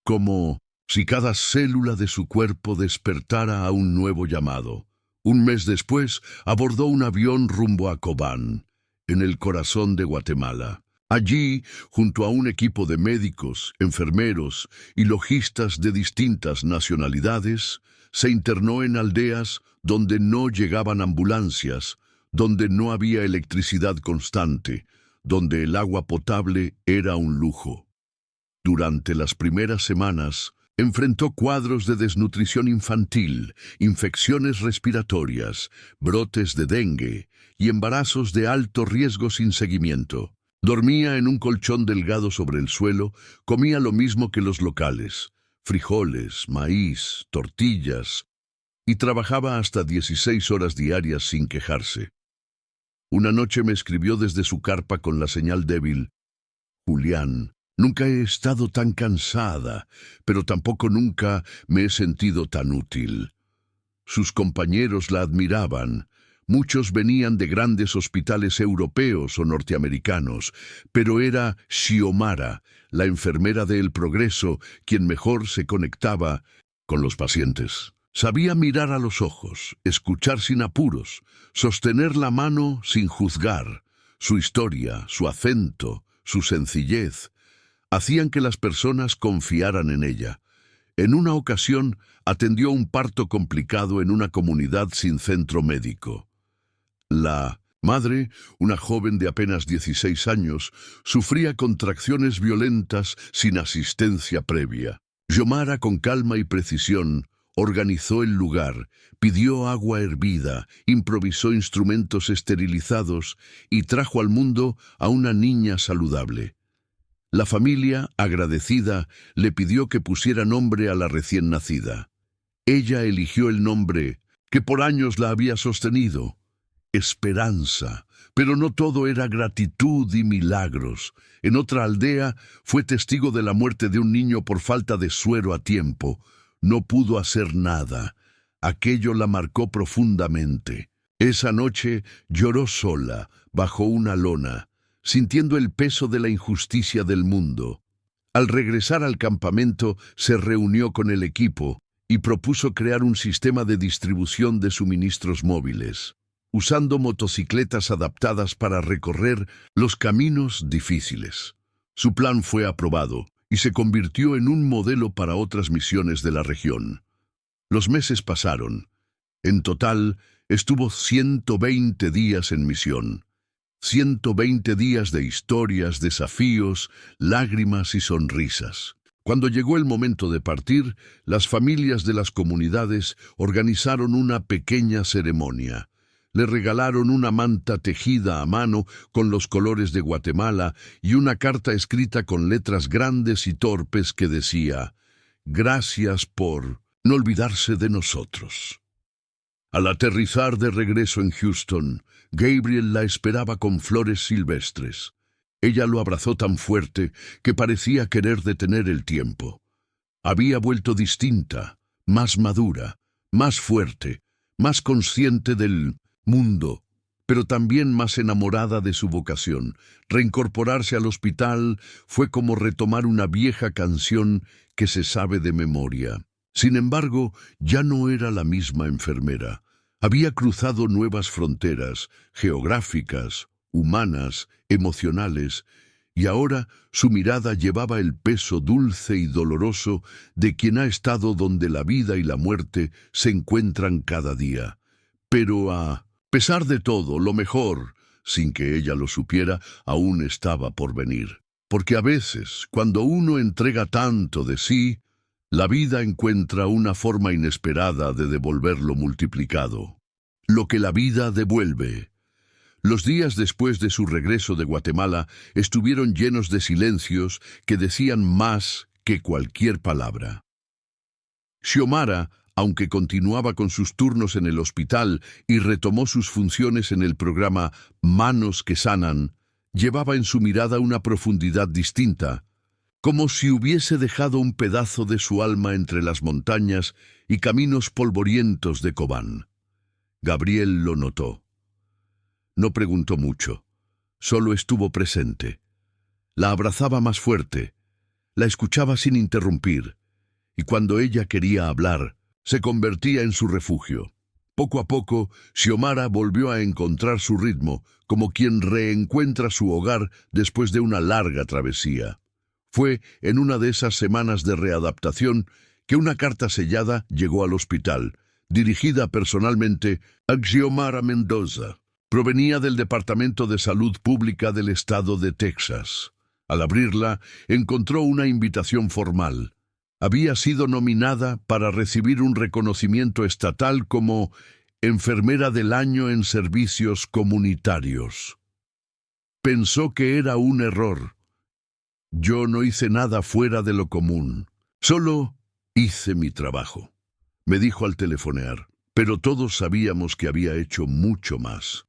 como si cada célula de su cuerpo despertara a un nuevo llamado. Un mes después, abordó un avión rumbo a Cobán, en el corazón de Guatemala. Allí, junto a un equipo de médicos, enfermeros y logistas de distintas nacionalidades, se internó en aldeas donde no llegaban ambulancias, donde no había electricidad constante, donde el agua potable era un lujo. Durante las primeras semanas, enfrentó cuadros de desnutrición infantil, infecciones respiratorias, brotes de dengue y embarazos de alto riesgo sin seguimiento. Dormía en un colchón delgado sobre el suelo, comía lo mismo que los locales: frijoles, maíz, tortillas, y trabajaba hasta 16 horas diarias sin quejarse. Una noche me escribió desde su carpa con la señal débil: Julián, nunca he estado tan cansada, pero tampoco nunca me he sentido tan útil. Sus compañeros la admiraban. Muchos venían de grandes hospitales europeos o norteamericanos, pero era Xiomara, la enfermera de El Progreso, quien mejor se conectaba con los pacientes. Sabía mirar a los ojos, escuchar sin apuros, sostener la mano sin juzgar. Su historia, su acento, su sencillez hacían que las personas confiaran en ella. En una ocasión atendió un parto complicado en una comunidad sin centro médico. La madre, una joven de apenas 16 años, sufría contracciones violentas sin asistencia previa. Xiomara, con calma y precisión, organizó el lugar, pidió agua hervida, improvisó instrumentos esterilizados y trajo al mundo a una niña saludable. La familia, agradecida, le pidió que pusiera nombre a la recién nacida. Ella eligió el nombre que por años la había sostenido: Esperanza, Pero no todo era gratitud y milagros. En otra aldea fue testigo de la muerte de un niño por falta de suero a tiempo. No pudo hacer nada. Aquello la marcó profundamente. Esa noche lloró sola, bajo una lona, sintiendo el peso de la injusticia del mundo. Al regresar al campamento, se reunió con el equipo y propuso crear un sistema de distribución de suministros móviles, usando motocicletas adaptadas para recorrer los caminos difíciles. Su plan fue aprobado y se convirtió en un modelo para otras misiones de la región. Los meses pasaron. En total, estuvo 120 días en misión. 120 días de historias, desafíos, lágrimas y sonrisas. Cuando llegó el momento de partir, las familias de las comunidades organizaron una pequeña ceremonia. Le regalaron una manta tejida a mano con los colores de Guatemala y una carta escrita con letras grandes y torpes que decía: «Gracias por no olvidarse de nosotros». Al aterrizar de regreso en Houston, Gabriel la esperaba con flores silvestres. Ella lo abrazó tan fuerte que parecía querer detener el tiempo. Había vuelto distinta, más madura, más fuerte, más consciente del mundo, pero también más enamorada de su vocación. Reincorporarse al hospital fue como retomar una vieja canción que se sabe de memoria. Sin embargo, ya no era la misma enfermera. Había cruzado nuevas fronteras, geográficas, humanas, emocionales, y ahora su mirada llevaba el peso dulce y doloroso de quien ha estado donde la vida y la muerte se encuentran cada día. Pero a pesar de todo, lo mejor, sin que ella lo supiera, aún estaba por venir. Porque a veces, cuando uno entrega tanto de sí, la vida encuentra una forma inesperada de devolverlo multiplicado. Lo que la vida devuelve. Los días después de su regreso de Guatemala estuvieron llenos de silencios que decían más que cualquier palabra. Xiomara, aunque continuaba con sus turnos en el hospital y retomó sus funciones en el programa Manos que Sanan, llevaba en su mirada una profundidad distinta, como si hubiese dejado un pedazo de su alma entre las montañas y caminos polvorientos de Cobán. Gabriel lo notó. No preguntó mucho, solo estuvo presente. La abrazaba más fuerte, la escuchaba sin interrumpir, y cuando ella quería hablar, se convertía en su refugio. Poco a poco, Xiomara volvió a encontrar su ritmo, como quien reencuentra su hogar después de una larga travesía. Fue en una de esas semanas de readaptación que una carta sellada llegó al hospital, dirigida personalmente a Xiomara Mendoza. Provenía del Departamento de Salud Pública del estado de Texas. Al abrirla, encontró una invitación formal. Había sido nominada para recibir un reconocimiento estatal como Enfermera del Año en Servicios Comunitarios. Pensó que era un error. Yo no hice nada fuera de lo común. Solo hice mi trabajo, me dijo al telefonear. Pero todos sabíamos que había hecho mucho más.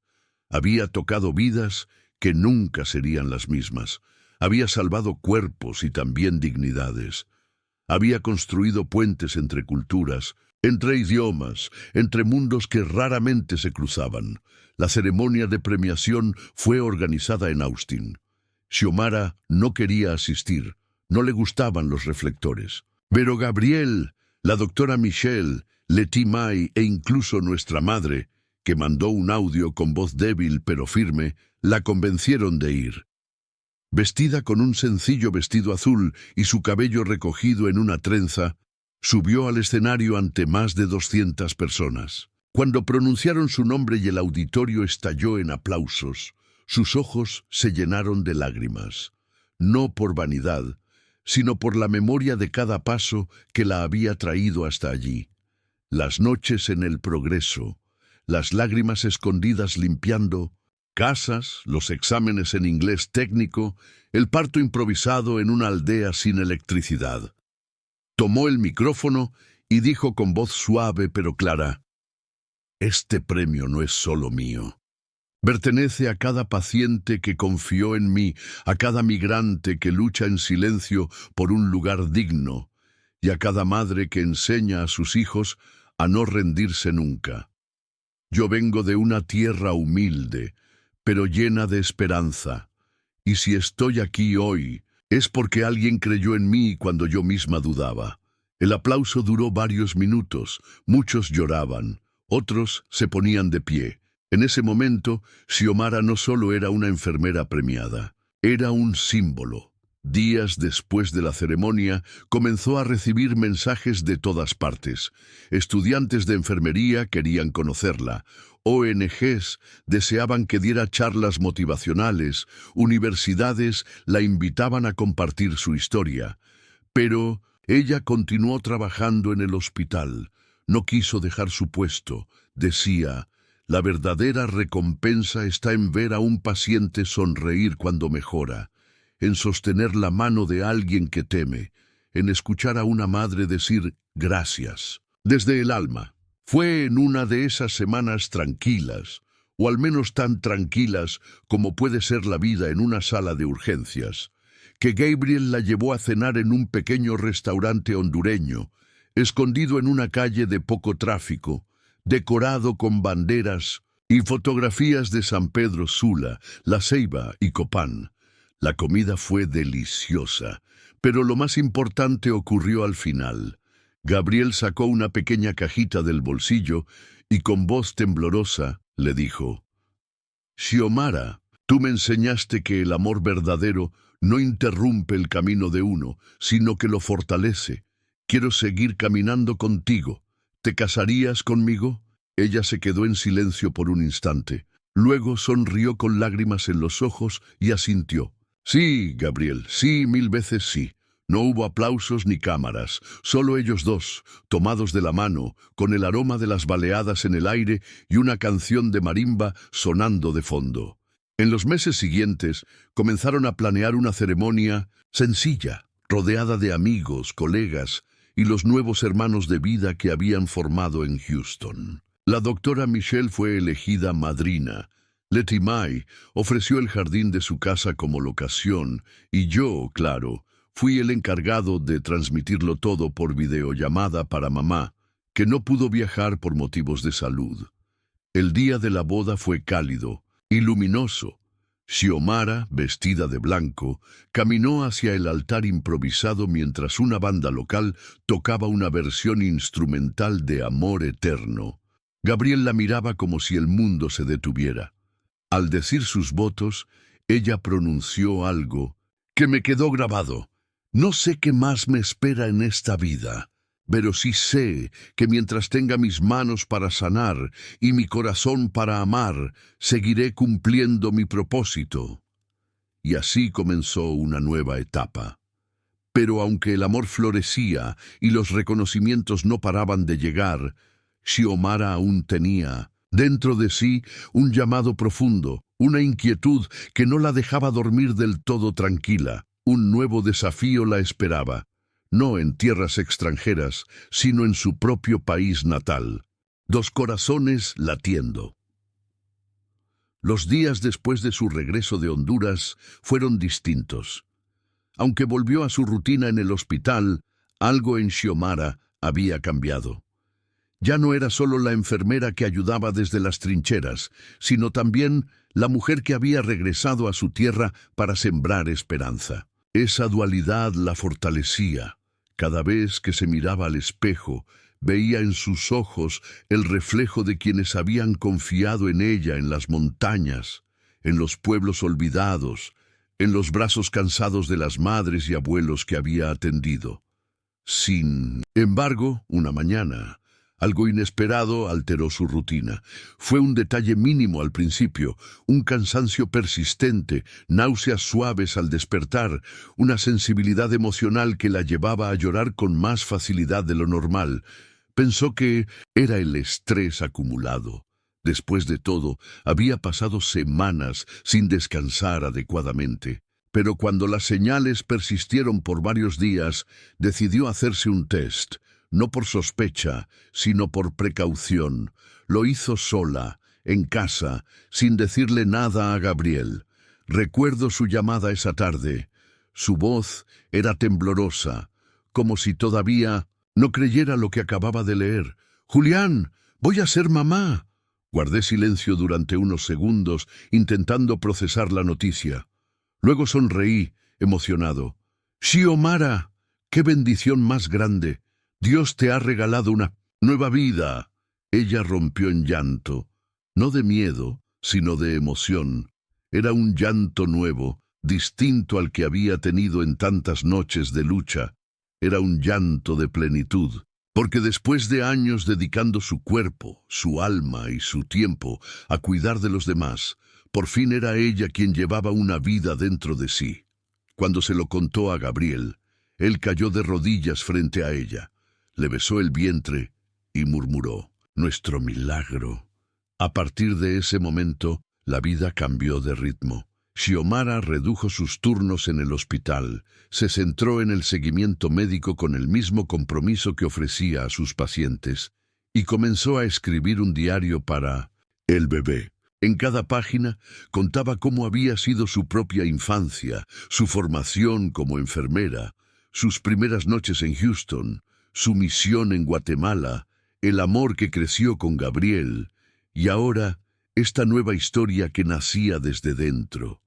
Había tocado vidas que nunca serían las mismas. Había salvado cuerpos y también dignidades. Había construido puentes entre culturas, entre idiomas, entre mundos que raramente se cruzaban. La ceremonia de premiación fue organizada en Austin. Xiomara no quería asistir, no le gustaban los reflectores. Pero Gabriel, la doctora Michelle, Leti May e incluso nuestra madre, que mandó un audio con voz débil pero firme, la convencieron de ir. Vestida con un sencillo vestido azul y su cabello recogido en una trenza, subió al escenario ante más de 200 personas. Cuando pronunciaron su nombre y el auditorio estalló en aplausos, sus ojos se llenaron de lágrimas, no por vanidad, sino por la memoria de cada paso que la había traído hasta allí. Las noches en el progreso, las lágrimas escondidas limpiando casas, los exámenes en inglés técnico, el parto improvisado en una aldea sin electricidad. Tomó el micrófono y dijo con voz suave pero clara: «Este premio no es solo mío. Pertenece a cada paciente que confió en mí, a cada migrante que lucha en silencio por un lugar digno, y a cada madre que enseña a sus hijos a no rendirse nunca. Yo vengo de una tierra humilde, pero llena de esperanza, y si estoy aquí hoy, es porque alguien creyó en mí cuando yo misma dudaba. El aplauso duró varios minutos, muchos lloraban, otros se ponían de pie. En ese momento, Xiomara no solo era una enfermera premiada, era un símbolo. Días después de la ceremonia, comenzó a recibir mensajes de todas partes. Estudiantes de enfermería querían conocerla. ONGs deseaban que diera charlas motivacionales. Universidades la invitaban a compartir su historia. Pero ella continuó trabajando en el hospital. No quiso dejar su puesto. Decía: la verdadera recompensa está en ver a un paciente sonreír cuando mejora, en sostener la mano de alguien que teme, en escuchar a una madre decir gracias, desde el alma. Fue en una de esas semanas tranquilas, o al menos tan tranquilas como puede ser la vida en una sala de urgencias, que Gabriel la llevó a cenar en un pequeño restaurante hondureño, escondido en una calle de poco tráfico, decorado con banderas y fotografías de San Pedro Sula, La Ceiba y Copán. La comida fue deliciosa, pero lo más importante ocurrió al final. Gabriel sacó una pequeña cajita del bolsillo y con voz temblorosa le dijo: Xiomara, tú me enseñaste que el amor verdadero no interrumpe el camino de uno, sino que lo fortalece. Quiero seguir caminando contigo. ¿Te casarías conmigo? Ella se quedó en silencio por un instante. Luego sonrió con lágrimas en los ojos y asintió. Sí, Gabriel, sí, 1000 veces sí. No hubo aplausos ni cámaras, solo ellos dos, tomados de la mano, con el aroma de las baleadas en el aire y una canción de marimba sonando de fondo. En los meses siguientes comenzaron a planear una ceremonia sencilla, rodeada de amigos, colegas y los nuevos hermanos de vida que habían formado en Houston. La doctora Michelle fue elegida madrina. Letty May ofreció el jardín de su casa como locación y yo, claro, fui el encargado de transmitirlo todo por videollamada para mamá, que no pudo viajar por motivos de salud. El día de la boda fue cálido y luminoso. Xiomara, vestida de blanco, caminó hacia el altar improvisado mientras una banda local tocaba una versión instrumental de Amor Eterno. Gabriel la miraba como si el mundo se detuviera. Al decir sus votos, ella pronunció algo que me quedó grabado. No sé qué más me espera en esta vida, pero sí sé que mientras tenga mis manos para sanar y mi corazón para amar, seguiré cumpliendo mi propósito. Y así comenzó una nueva etapa. Pero aunque el amor florecía y los reconocimientos no paraban de llegar, Xiomara aún tenía, dentro de sí, un llamado profundo, una inquietud que no la dejaba dormir del todo tranquila. Un nuevo desafío la esperaba, no en tierras extranjeras, sino en su propio país natal. Dos corazones latiendo. Los días después de su regreso de Honduras fueron distintos. Aunque volvió a su rutina en el hospital, algo en Xiomara había cambiado. Ya no era solo la enfermera que ayudaba desde las trincheras, sino también la mujer que había regresado a su tierra para sembrar esperanza. Esa dualidad la fortalecía. Cada vez que se miraba al espejo, veía en sus ojos el reflejo de quienes habían confiado en ella en las montañas, en los pueblos olvidados, en los brazos cansados de las madres y abuelos que había atendido. Sin embargo, una mañana, algo inesperado alteró su rutina. Fue un detalle mínimo al principio, un cansancio persistente, náuseas suaves al despertar, una sensibilidad emocional que la llevaba a llorar con más facilidad de lo normal. Pensó que era el estrés acumulado. Después de todo, había pasado semanas sin descansar adecuadamente. Pero cuando las señales persistieron por varios días, decidió hacerse un test. No por sospecha, sino por precaución. Lo hizo sola, en casa, sin decirle nada a Gabriel. Recuerdo su llamada esa tarde. Su voz era temblorosa, como si todavía no creyera lo que acababa de leer. «Julián, voy a ser mamá». Guardé silencio durante unos segundos, intentando procesar la noticia. Luego sonreí, emocionado. «Xiomara, qué bendición más grande. Dios te ha regalado una nueva vida». Ella rompió en llanto, no de miedo, sino de emoción. Era un llanto nuevo, distinto al que había tenido en tantas noches de lucha. Era un llanto de plenitud, porque después de años dedicando su cuerpo, su alma y su tiempo a cuidar de los demás, por fin era ella quien llevaba una vida dentro de sí. Cuando se lo contó a Gabriel, él cayó de rodillas frente a ella, le besó el vientre y murmuró: «Nuestro milagro». A partir de ese momento, la vida cambió de ritmo. Xiomara redujo sus turnos en el hospital, se centró en el seguimiento médico con el mismo compromiso que ofrecía a sus pacientes, y comenzó a escribir un diario para el bebé. En cada página contaba cómo había sido su propia infancia, su formación como enfermera, sus primeras noches en Houston, su misión en Guatemala, el amor que creció con Gabriel, y ahora esta nueva historia que nacía desde dentro.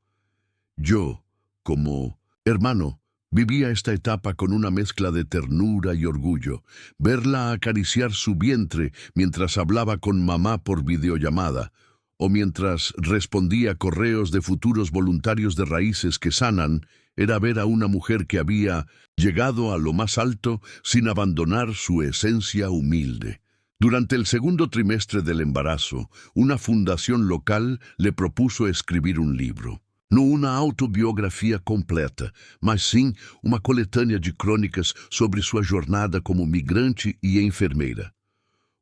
Yo, como hermano, vivía esta etapa con una mezcla de ternura y orgullo. Verla acariciar su vientre mientras hablaba con mamá por videollamada, o mientras respondía correos de futuros voluntarios de Raíces que Sanan, era ver a una mujer que había llegado a lo más alto sin abandonar su esencia humilde. Durante el segundo trimestre del embarazo, una fundación local le propuso escribir un libro. No uma autobiografia completa, mas sim uma coletânea de crônicas sobre sua jornada como migrante e enfermeira.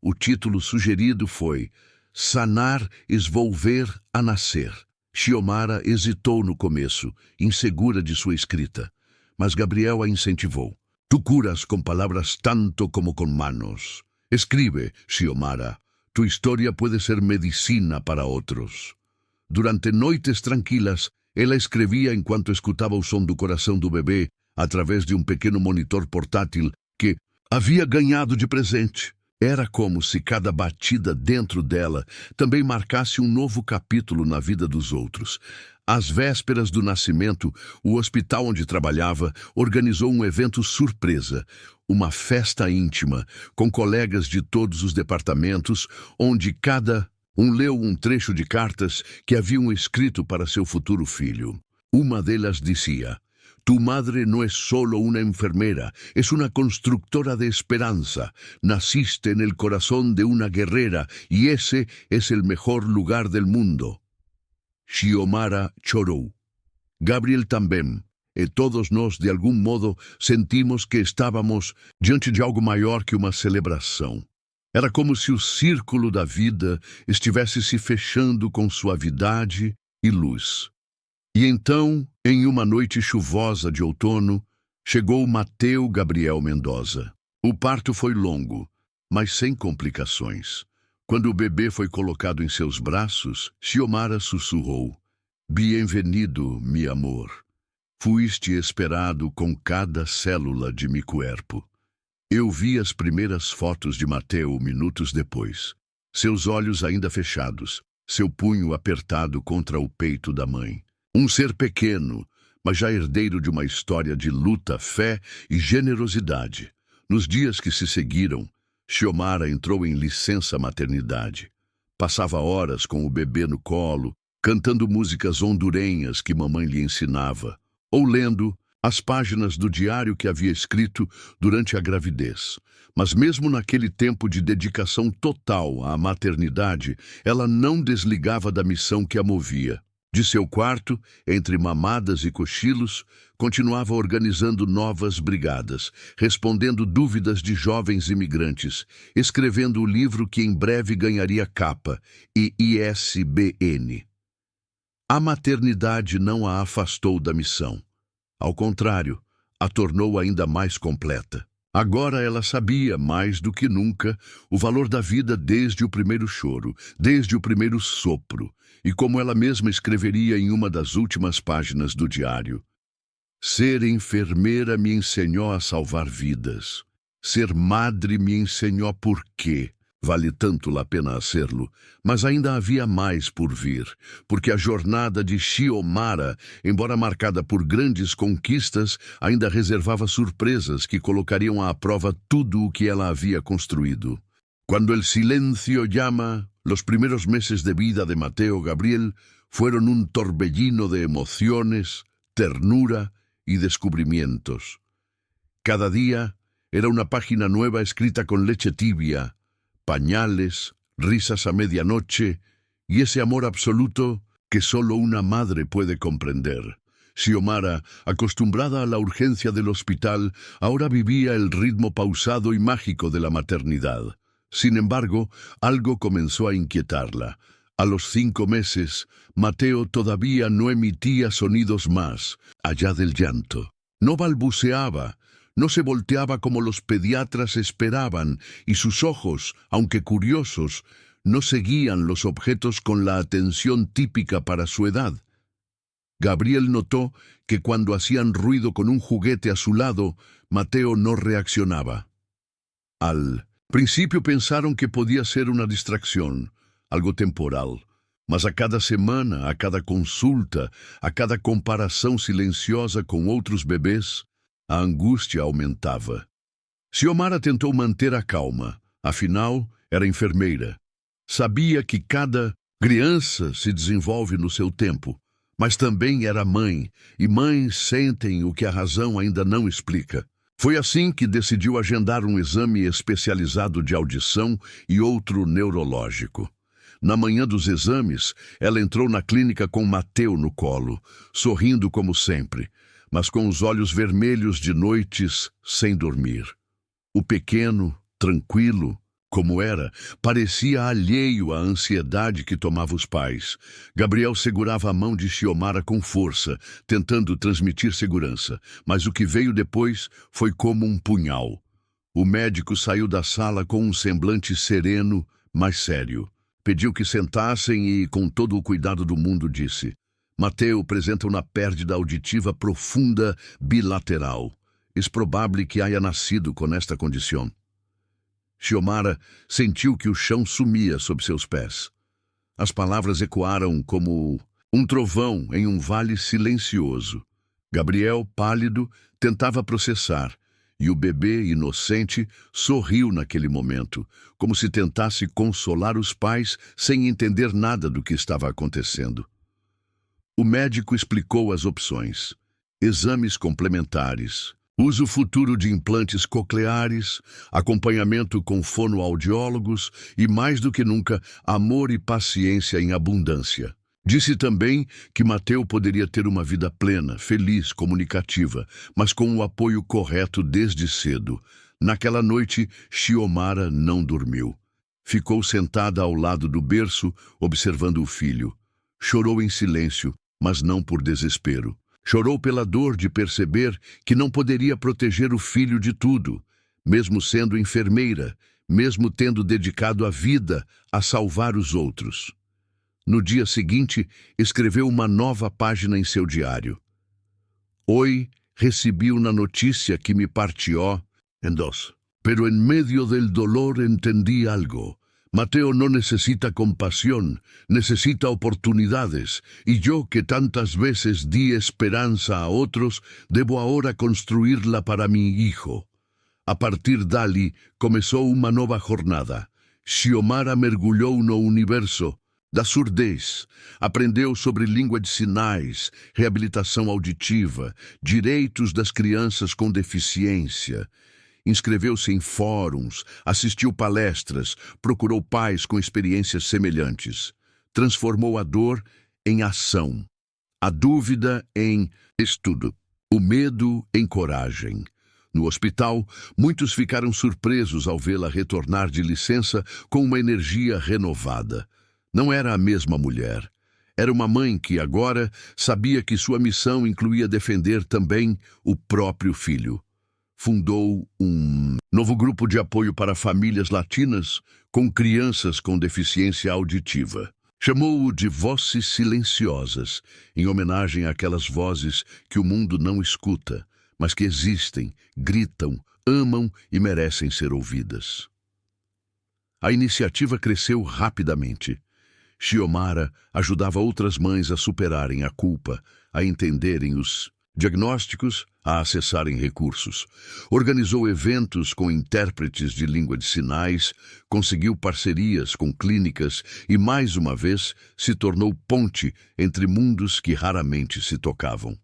O título sugerido foi Sanar, Volver a Nascer. Xiomara hesitou no começo, insegura de sua escrita, mas Gabriel a incentivou. Tu curas com palavras tanto como com manos. Escribe, Xiomara, tu historia puede ser medicina para otros. Durante noites tranquilas, ela escrevia enquanto escutava o som do coração do bebê através de um pequeno monitor portátil que havia ganhado de presente. Era como se cada batida dentro dela também marcasse um novo capítulo na vida dos outros. Às vésperas do nascimento, o hospital onde trabalhava organizou um evento surpresa, uma festa íntima, com colegas de todos os departamentos, onde cada um leu um trecho de cartas que haviam escrito para seu futuro filho. Uma delas dizia: Tu madre no es solo una enfermera, es una constructora de esperanza. Naciste en el corazón de una guerrera y ese es el mejor lugar del mundo. Xiomara chorou. Gabriel também. E todos nós, de algum modo, sentimos que estávamos diante de algo maior que uma celebração. Era como se o círculo da vida estivesse se fechando com suavidade e luz. E então, em uma noite chuvosa de outono, chegou Mateu Gabriel Mendoza. O parto foi longo, mas sem complicações. Quando o bebê foi colocado em seus braços, Xiomara sussurrou: Bienvenido, mi amor. Fuiste esperado com cada célula de mi cuerpo. Eu vi as primeiras fotos de Mateu minutos depois. Seus olhos ainda fechados, seu punho apertado contra o peito da mãe. Um ser pequeno, mas já herdeiro de uma história de luta, fé e generosidade. Nos dias que se seguiram, Xiomara entrou em licença maternidade. Passava horas com o bebê no colo, cantando músicas hondurenhas que mamãe lhe ensinava, ou lendo as páginas do diário que havia escrito durante a gravidez. Mas mesmo naquele tempo de dedicação total à maternidade, ela não desligava da missão que a movia. De seu quarto, entre mamadas e cochilos, continuava organizando novas brigadas, respondendo dúvidas de jovens imigrantes, escrevendo o livro que em breve ganharia capa e ISBN. A maternidade não a afastou da missão. Ao contrário, a tornou ainda mais completa. Agora ela sabia, mais do que nunca, o valor da vida desde o primeiro choro, desde o primeiro sopro, e como ela mesma escreveria em uma das últimas páginas do diário: ser enfermeira me ensinou a salvar vidas. Ser madre me ensinou por quê. Vale tanto a pena serlo, mas ainda havia mais por vir, porque a jornada de Xiomara, embora marcada por grandes conquistas, ainda reservava surpresas que colocariam à prova tudo o que ela havia construído. Quando el silencio llama, los primeros meses de vida de Mateo Gabriel fueron un torbellino de emociones, ternura y descubrimientos. Cada día era una página nueva escrita con leche tibia, pañales, risas a medianoche y ese amor absoluto que solo una madre puede comprender. Xiomara, acostumbrada a la urgencia del hospital, ahora vivía el ritmo pausado y mágico de la maternidad. Sin embargo, algo comenzó a inquietarla. A los 5 meses, Mateo todavía no emitía sonidos más, allá del llanto. No balbuceaba, no se volteaba como los pediatras esperaban, y sus ojos, aunque curiosos, no seguían los objetos con la atención típica para su edad. Gabriel notó que cuando hacían ruido con un juguete a su lado, Mateo no reaccionaba. Al principio pensaron que podía ser una distracción, algo temporal, mas a cada semana, a cada consulta, a cada comparação silenciosa com outros bebês, a angústia aumentava. Xiomara tentou manter a calma, afinal, era enfermeira. Sabia que cada criança se desenvolve no seu tempo, mas também era mãe, e mães sentem o que a razão ainda não explica. Foi assim que decidiu agendar um exame especializado de audição e outro neurológico. Na manhã dos exames, ela entrou na clínica com Mateo no colo, sorrindo como sempre, mas com os olhos vermelhos de noites sem dormir. O pequeno, tranquilo, como era, parecia alheio à ansiedade que tomava os pais. Gabriel segurava a mão de Xiomara com força, tentando transmitir segurança, mas o que veio depois foi como um punhal. O médico saiu da sala com um semblante sereno, mas sério. Pediu que sentassem e, com todo o cuidado do mundo, disse: Mateo apresenta uma perda auditiva profunda bilateral. É provável que haya nascido com esta condição. Xiomara sentiu que o chão sumia sob seus pés. As palavras ecoaram como um trovão em um vale silencioso. Gabriel, pálido, tentava processar, e o bebê, inocente, sorriu naquele momento, como se tentasse consolar os pais sem entender nada do que estava acontecendo. O médico explicou as opções: exames complementares, uso futuro de implantes cocleares, acompanhamento com fonoaudiólogos e, mais do que nunca, amor e paciência em abundância. Disse também que Mateo poderia ter uma vida plena, feliz, comunicativa, mas com o apoio correto desde cedo. Naquela noite, Xiomara não dormiu. Ficou sentada ao lado do berço, observando o filho. Chorou em silêncio, mas não por desespero. Chorou pela dor de perceber que não poderia proteger o filho de tudo, mesmo sendo enfermeira, mesmo tendo dedicado a vida a salvar os outros. No dia seguinte, escreveu uma nova página em seu diário. Hoy recebi uma notícia que me partió en dos. Pero en medio del dolor entendí algo. Mateo no necesita compasión, necesita oportunidades, y yo que tantas veces di esperanza a otros, debo ahora construirla para mi hijo. A partir dali, começou uma nova jornada. Xiomara mergulhou no universo da surdez, aprendeu sobre língua de sinais, reabilitação auditiva, direitos das crianças com deficiência. Inscreveu-se em fóruns, assistiu palestras, procurou pais com experiências semelhantes. Transformou a dor em ação, a dúvida em estudo, o medo em coragem. No hospital, muitos ficaram surpresos ao vê-la retornar de licença com uma energia renovada. Não era a mesma mulher. Era uma mãe que agora sabia que sua missão incluía defender também o próprio filho. fundou um novo grupo de apoio para famílias latinas com crianças com deficiência auditiva. Chamou-o de Vozes Silenciosas, em homenagem àquelas vozes que o mundo não escuta, mas que existem, gritam, amam e merecem ser ouvidas. A iniciativa cresceu rapidamente. Xiomara ajudava outras mães a superarem a culpa, a entenderem os diagnósticos, a acessarem recursos. Organizou eventos com intérpretes de língua de sinais, conseguiu parcerias com clínicas e, mais uma vez, se tornou ponte entre mundos que raramente se tocavam.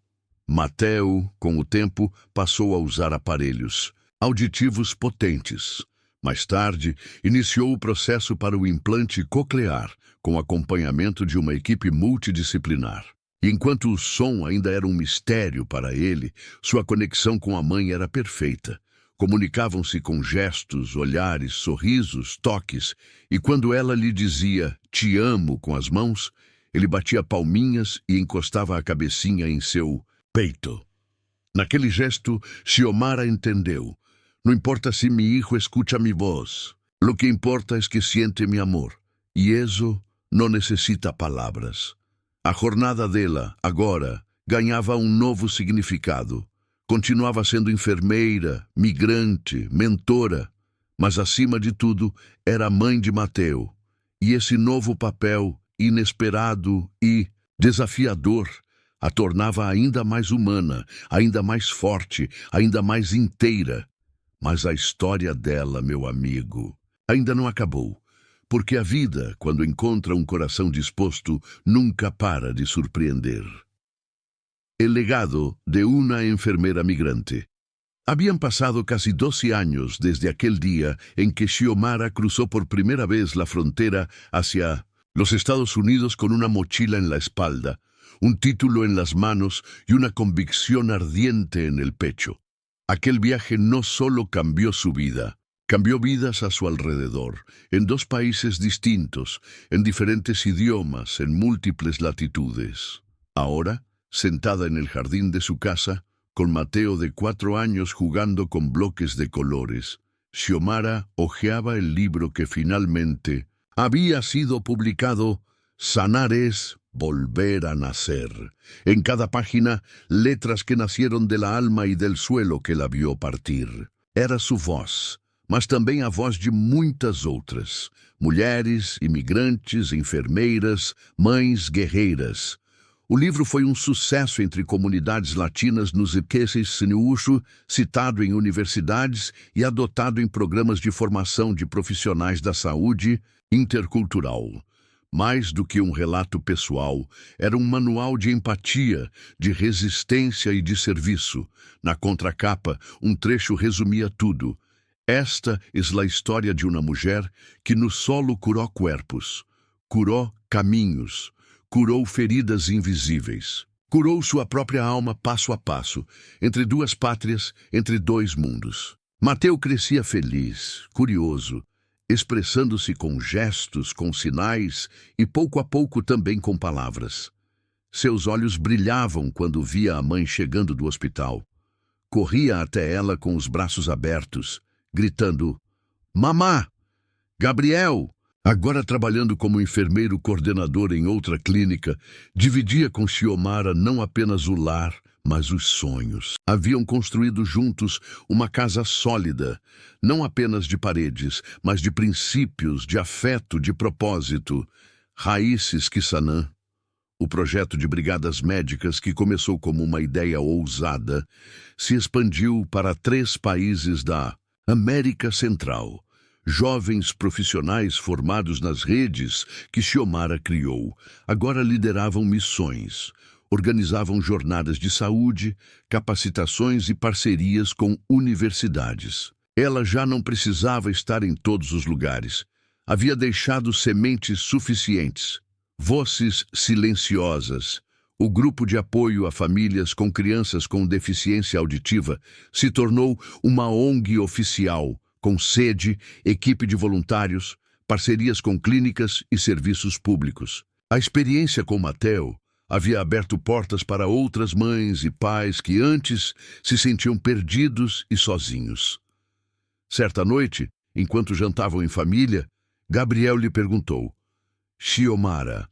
Mateo, com o tempo, passou a usar aparelhos auditivos potentes. Mais tarde, iniciou o processo para o implante coclear, com acompanhamento de uma equipe multidisciplinar. E enquanto o som ainda era um mistério para ele, sua conexão com a mãe era perfeita. Comunicavam-se com gestos, olhares, sorrisos, toques, e quando ela lhe dizia "te amo" com as mãos, ele batia palminhas e encostava a cabecinha em seu peito. Naquele gesto, Xiomara entendeu. Não importa se mi hijo escucha mi voz, lo que importa es que siente mi amor, e eso não necessita palavras. A jornada dela, agora, ganhava um novo significado. Continuava sendo enfermeira, migrante, mentora, mas acima de tudo era mãe de Mateo. E esse novo papel, inesperado e desafiador, a tornava ainda mais humana, ainda mais forte, ainda mais inteira. Mas a história dela, meu amigo, ainda não acabou. Porque a vida, quando encontra um coração disposto, nunca para de surpreender. El legado de una enfermera migrante. Habían pasado casi 12 años desde aquel día en que Xiomara cruzó por primera vez la frontera hacia los Estados Unidos con una mochila en la espalda, un título en las manos y una convicción ardiente en el pecho. Aquel viaje no solo cambió su vida, cambió vidas a su alrededor, en 2 países distintos, en diferentes idiomas, en múltiples latitudes. Ahora, sentada en el jardín de su casa, con Mateo de 4 años jugando con bloques de colores, Xiomara hojeaba el libro que finalmente había sido publicado. Sanar es volver a nacer. En cada página, letras que nacieron de la alma y del suelo que la vio partir. Era su voz, mas também a voz de muitas outras. Mulheres, imigrantes, enfermeiras, mães guerreiras. O livro foi um sucesso entre comunidades latinas nos Estados Unidos, citado em universidades e adotado em programas de formação de profissionais da saúde intercultural. Mais do que um relato pessoal, era um manual de empatia, de resistência e de serviço. Na contracapa, um trecho resumia tudo. Esta es la história de uma mulher que no solo curou corpos, curou caminhos, curou feridas invisíveis. Curou sua própria alma passo a passo, entre 2 pátrias, entre 2 mundos. Mateo crescia feliz, curioso, expressando-se com gestos, com sinais e pouco a pouco também com palavras. Seus olhos brilhavam quando via a mãe chegando do hospital. Corria até ela com os braços abertos, gritando: "Mamá! Gabriel!" Agora trabalhando como enfermeiro coordenador em outra clínica, dividia com Xiomara não apenas o lar, mas os sonhos. Haviam construído juntos uma casa sólida, não apenas de paredes, mas de princípios, de afeto, de propósito. Raíces Kissanã. O projeto de brigadas médicas, que começou como uma ideia ousada, se expandiu para 3 países da América Central. Jovens profissionais formados nas redes que Xiomara criou, agora lideravam missões, organizavam jornadas de saúde, capacitações e parcerias com universidades. Ela já não precisava estar em todos os lugares. Havia deixado sementes suficientes. Vozes Silenciosas, o grupo de apoio a famílias com crianças com deficiência auditiva, se tornou uma ONG oficial, com sede, equipe de voluntários, parcerias com clínicas e serviços públicos. A experiência com Mateo, havia aberto portas para outras mães e pais que antes se sentiam perdidos e sozinhos. Certa noite, enquanto jantavam em família, Gabriel lhe perguntou: Xiomara,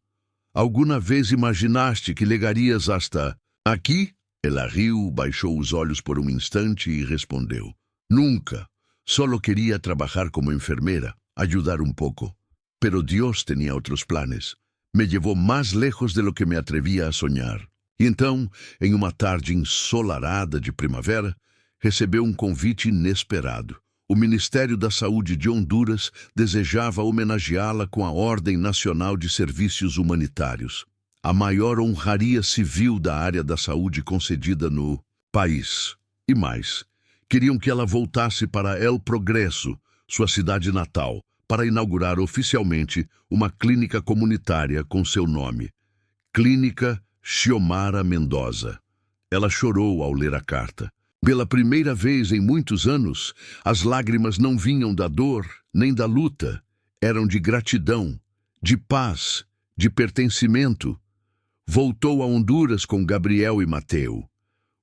alguma vez imaginaste que legarias hasta aqui? Ela riu, baixou os olhos por um instante e respondeu: Nunca. Solo quería trabajar como enfermera, ayudar un poco. Pero Dios tenía otros planes. Me llevou mais lejos de lo que me atrevia a sonhar. E então, em uma tarde ensolarada de primavera, recebeu um convite inesperado. O Ministério da Saúde de Honduras desejava homenageá-la com a Ordem Nacional de Serviços Humanitários, a maior honraria civil da área da saúde concedida no país. E mais, queriam que ela voltasse para El Progresso, sua cidade natal, para inaugurar oficialmente uma clínica comunitária com seu nome, Clínica Xiomara Mendoza. Ela chorou ao ler a carta. Pela primeira vez em muitos anos, as lágrimas não vinham da dor nem da luta, eram de gratidão, de paz, de pertencimento. Voltou a Honduras com Gabriel e Mateo.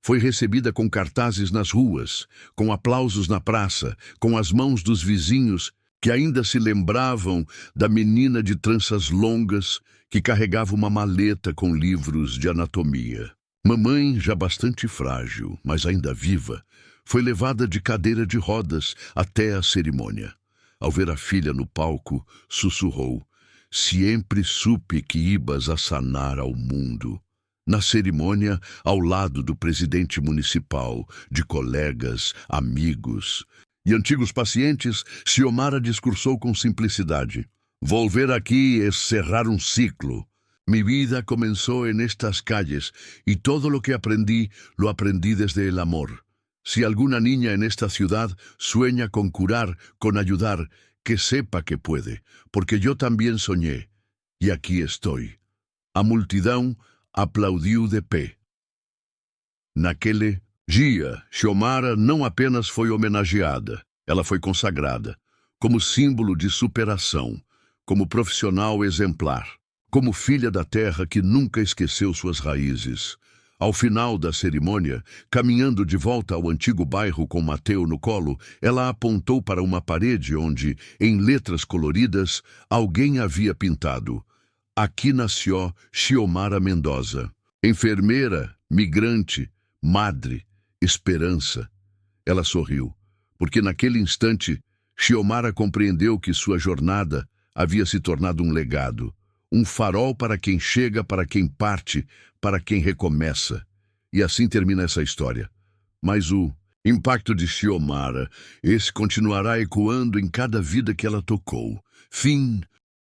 Foi recebida com cartazes nas ruas, com aplausos na praça, com as mãos dos vizinhos que ainda se lembravam da menina de tranças longas que carregava uma maleta com livros de anatomia. Mamãe, já bastante frágil, mas ainda viva, foi levada de cadeira de rodas até a cerimônia. Ao ver a filha no palco, sussurrou: Sempre supe que ibas a sanar ao mundo. Na cerimônia, ao lado do presidente municipal, de colegas, amigos e antigos pacientes, Xiomara discursou com simplicidade: Volver aqui é cerrar um ciclo. Mi vida comenzó en estas calles y todo lo que aprendí, lo aprendí desde el amor. Si alguna niña en esta ciudad sueña con curar, con ayudar, que sepa que puede, porque yo también soñé, y aquí estoy. A multidão aplaudiu de pé. Naquele dia, Xiomara não apenas foi homenageada, ela foi consagrada, como símbolo de superação, como profissional exemplar, como filha da terra que nunca esqueceu suas raízes. Ao final da cerimônia, caminhando de volta ao antigo bairro com Mateo no colo, ela apontou para uma parede onde, em letras coloridas, alguém havia pintado: Aqui nasceu Xiomara Mendoza. Enfermeira, migrante, madre, esperança. Ela sorriu, porque naquele instante, Xiomara compreendeu que sua jornada havia se tornado um legado. Um farol para quem chega, para quem parte, para quem recomeça. E assim termina essa história. Mas o impacto de Xiomara, esse continuará ecoando em cada vida que ela tocou. Fim